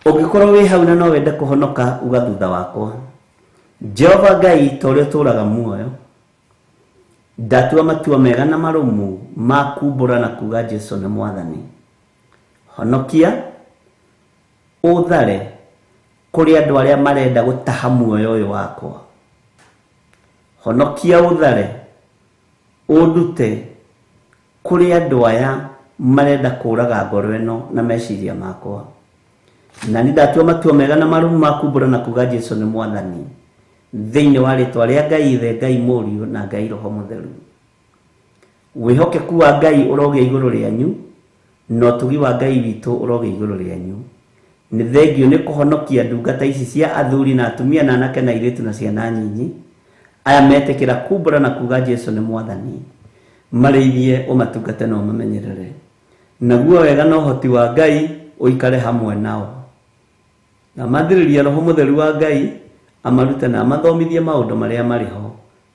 Speaker 3: Ũngĩkorwo wĩ hau na no wende kũhonoka, uga thutha wakwa. Jehova Ngai ta ũrĩa ũtũũraga muoyo, ndatua matua mega na marũmu ma kumbũra na kuga Jesũ nĩ Mwathani. Honokia ũthare kũrĩ andũ arĩa marenda gũtaha muoyo ũyũ wakwa. Honokia ũthare ũndute kũrĩ andũ aya marenda kũũraga ngoro ĩno na meciria makwa. Na nĩ ndatua matua mega na marũmu ma kumbũra na kuga Jesũ nĩ Mwathani, thĩinĩ wa rĩtwa rĩa Ngai Ithe, Ngai Mũriũ na Ngai Roho Mũtheru. Wĩhokeku wa Ngai ũrogĩa igũrũ rĩanyu, na ũtugi wa Ngai witũ ũrogĩa igũrũ rĩanyu. Nĩ thengio nĩ kũhonokia ndungata ici cia athuri na atumia na anake na airĩtu na ciana nyinyi, aya metĩkĩra kumbũra na kuga Jesũ nĩ Mwathani. Marĩithie, ũmatungate na ũmamenyerere. naguo wega na ũhoti wa Ngai ũikare hamwe nao, na mathirĩria Roho Mũtheru wa Ngai amarute na amathomithie maũndũ marĩa marĩ ho,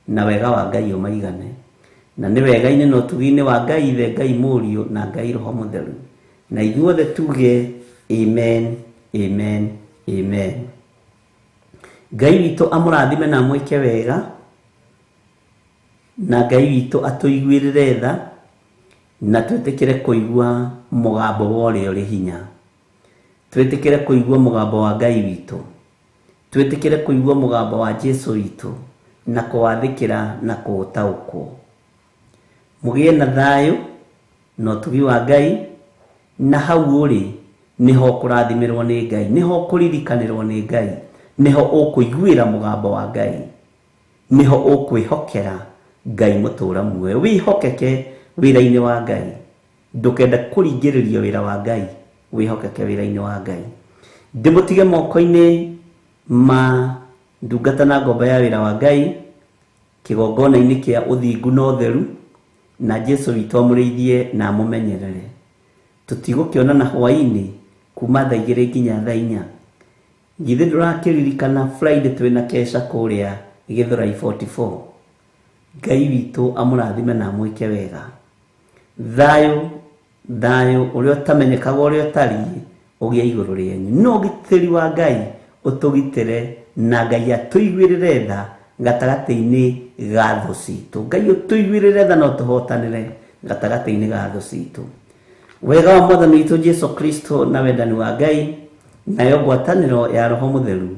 Speaker 3: na wega wa Ngai ũmaigane. Na nĩ wega-inĩ na ũtugi-inĩ wa Ngai Ithe, Ngai Mũriũ na Ngai Roho Mũtheru, na ithuothe tuge amen, amen, amen. Ngai witũ amũrathime na mwĩke wega, na Ngai witũ atũiguĩrĩre tha, na twĩtĩkĩre kũigua mũgambo wa ũrĩa ũrĩ hinya, twĩtĩkĩre kũigua mũgambo wa Ngai witũ, twĩtĩkĩre kũigua mũgambo wa Jesũ witũ, na kũwathĩkĩra na kũũtaũkwo. Mũgĩe na thayũ na ũtugi wa Ngai, na hau ũrĩ nĩho kũrathimirwo nĩ Ngai, nĩho kũririkanĩrwo nĩ Ngai, nĩho ũkũiguĩra mũgambo wa Ngai, nĩho ũkwĩhokera Ngai mũtũũra muoyo. Wĩhokeke wĩra-inĩ wa Ngai, ndũkende kũringĩrĩrio wĩra wa Ngai, wĩhokeke wĩra-inĩ wa Ngai. Ndĩmũtige moko-inĩ ma ndungata na ngombo ya wĩra wa Ngai, kĩgongona-inĩ kĩa ũthingu na ũtheru, na Jesũ witũ amũrĩithie na amũmenyerere. Tũtigũkĩonana hwaĩ-inĩ kuma thaa 2 nginya thaa 4. Githĩ ndũrakĩririkana Friday twĩna kesha kũrĩa Gĩthũrai 44? Ngai witũ amũrathime na amwĩke wega. Thayũ, thayũ ũrĩa ũtamenyekaga ũrĩa ũtariĩ ũgĩe igũrũ rĩanyu. No ũgitĩri wa Ngai ũtũgitĩre, na Ngai atũiguĩrĩre tha gatagatĩ-inĩ ga thũ citũ. Ngai ũtũiguĩrĩre tha na ũtũhotanĩre gatagatĩ-inĩ ga thũ citũ. Wega wa Mwathani witũ Jesũ Kristo na wendani wa Ngai nayo ngwatanĩro ya Roho Mũtheru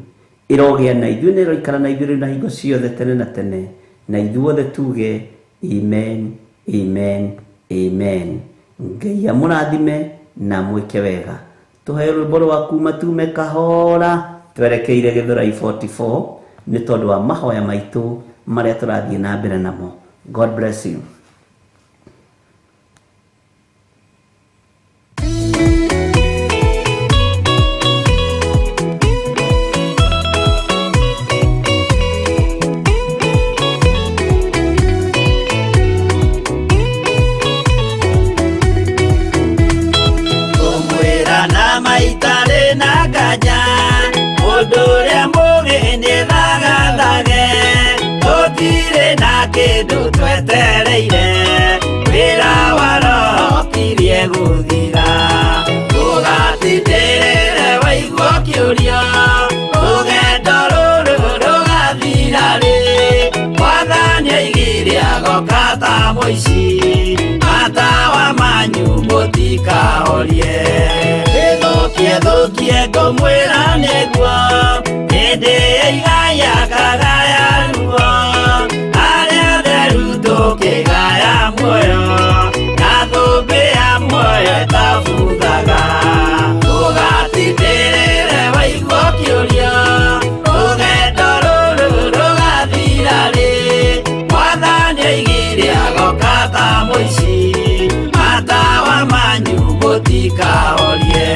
Speaker 3: ĩrogĩa na ithuĩ, na ĩroikara na ithuĩ na hingo ciothe tene na tene, na ithuothe tuge amen, amen, amen. Ngai amũrathime na mwĩke wega. Tũheo rwĩmbo rwa kuma tume kahora twerekeire Gĩthũrai 44 nĩ tondũ wa mahoya maitũ marĩa tũrathiĩ na mbere namo. God bless you.
Speaker 1: Maitare na gaja Odore mũgĩni thagathage Tũtirĩ na kĩndũ twetereire Wĩra wa Roho tirie gũthira Tũgatindĩrĩre waigua kĩũrio Rũgendo rũrũ rũgathira rĩ Mwathani oigire agoka ta mũici Matawa manyu mũtikahorie Thũkie ngũmwĩra nĩguo hĩndĩ ĩigaya kagaya ruo arĩa atheru tũkĩgaya muoyo na thũmbĩ ya muoyo ĩtabuthaga tũgatindĩrĩre waigua kĩũrio rũgendo rũrũ rũgathira rĩ Mwathani oigire agoka ta mũici matawa manyu mũtikahorie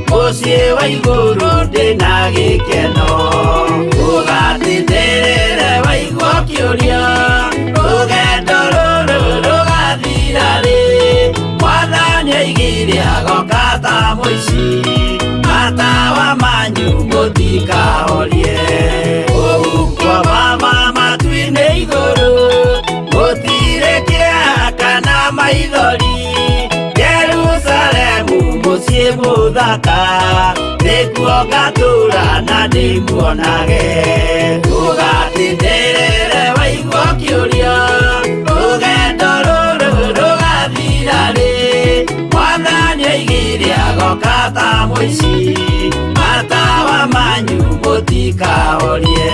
Speaker 1: Mũciĩ wa igũrũ ndĩna gĩkeno Tũgatindĩrĩre waigua kĩũrio Rũgendo rũrũ rũgathira rĩ Mwathani oigire agoka ta mũici Matawa manyu mũtikahorie Ũgukwo mama matu-inĩ igũrũ Gũtirĩ kĩeha kana maithori Jerusalemu mũciĩ mũthaka nĩkuo ngatũũra na ndĩmuonage Tũgatindĩrĩre waigua kĩũrio Rũgendo rũrũ rũgathira rĩ Mwathani oigire agoka ta mũici Matawa manyu mũtikahorie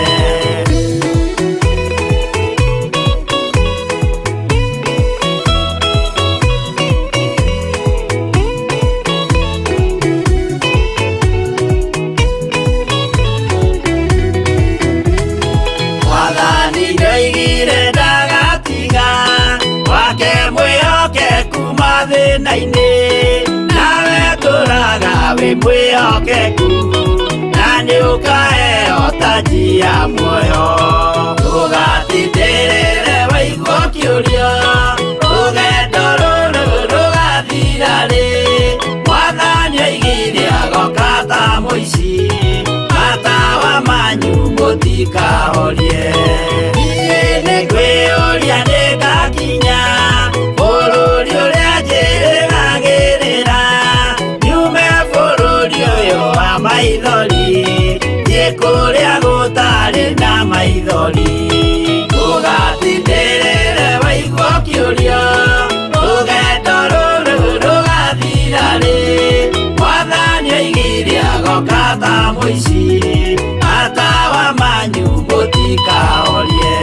Speaker 1: mwĩhokeku mathĩna-inĩ, nawe tũraga wĩ mwĩhokeku, na nĩũkaheo taji ya muoyo. Ndũgatindĩrĩre waigua kĩũrio, rũgendo rũrũ rũgathira rĩ, Mwathani oigire agoka ta mũici, matawa manyu mũtikahorie. Niĩ nĩngwĩyũria nĩngakinya bũrũri ũrĩa njĩrĩgagĩrĩra, nyume bũrũri ũyũ wa maithori, thiĩ kũrĩa gũtarĩ na maithori. Ndũgatindĩrĩre waigua kĩũrio, rũgendo rũrũ rũgathira rĩ, Mwathani oigire agoka ta mũici, matawa manyu mũtikahorie.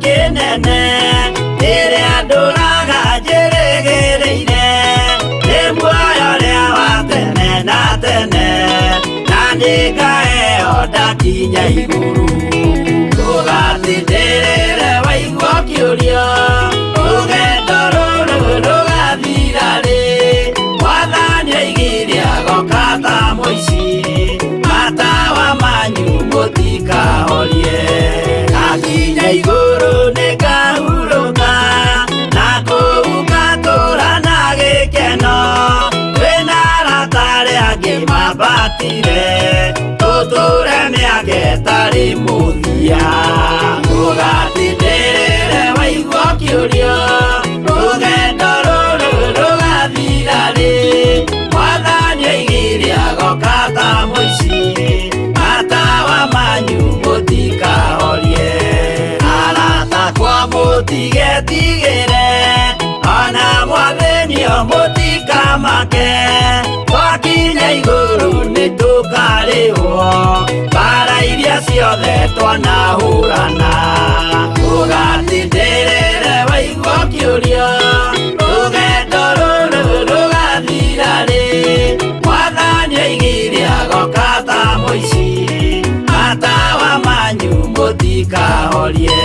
Speaker 1: Kĩnene rĩrĩa ndũraga njĩrĩgĩrĩire, nĩ muoyo ũrĩa wa tene na tene, na nĩngaheo ndakinya igũrũ. Ndũgatindĩrĩre waigua kĩũrio, rũgendo rũrũ rũgathira rĩ, Mwathani oigire agoka ta mũici, matawa manyu mũtikahorie. Ngakinya igũrũ nĩngahurũka, na kũu ngatũũra na gĩkeno, twĩna arata arĩa angĩ mambatire, tũtũũre mĩaka ĩtarĩ mũthia. Ndũgatindĩrĩre waigua kĩũrio, rũgendo rũrũ rũgathira rĩ, Mwathani oigire agoka ta mũici, matawa manyu mũtikahorie. Mũtigetigĩre, ona mwathĩnio mũtikamake, twakinya igũrũ nĩtũkarĩhwo mbara iria ciothe twanahũrana. Ndũgatindĩrĩre waigua kĩũrio, rũgendo rũrũ rũgathira rĩ, Mwathani oigire agoka ta mũici, matawa manyu mũtikahorie.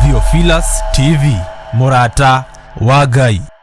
Speaker 6: Theophilus TV, Mũrata wa Ngai.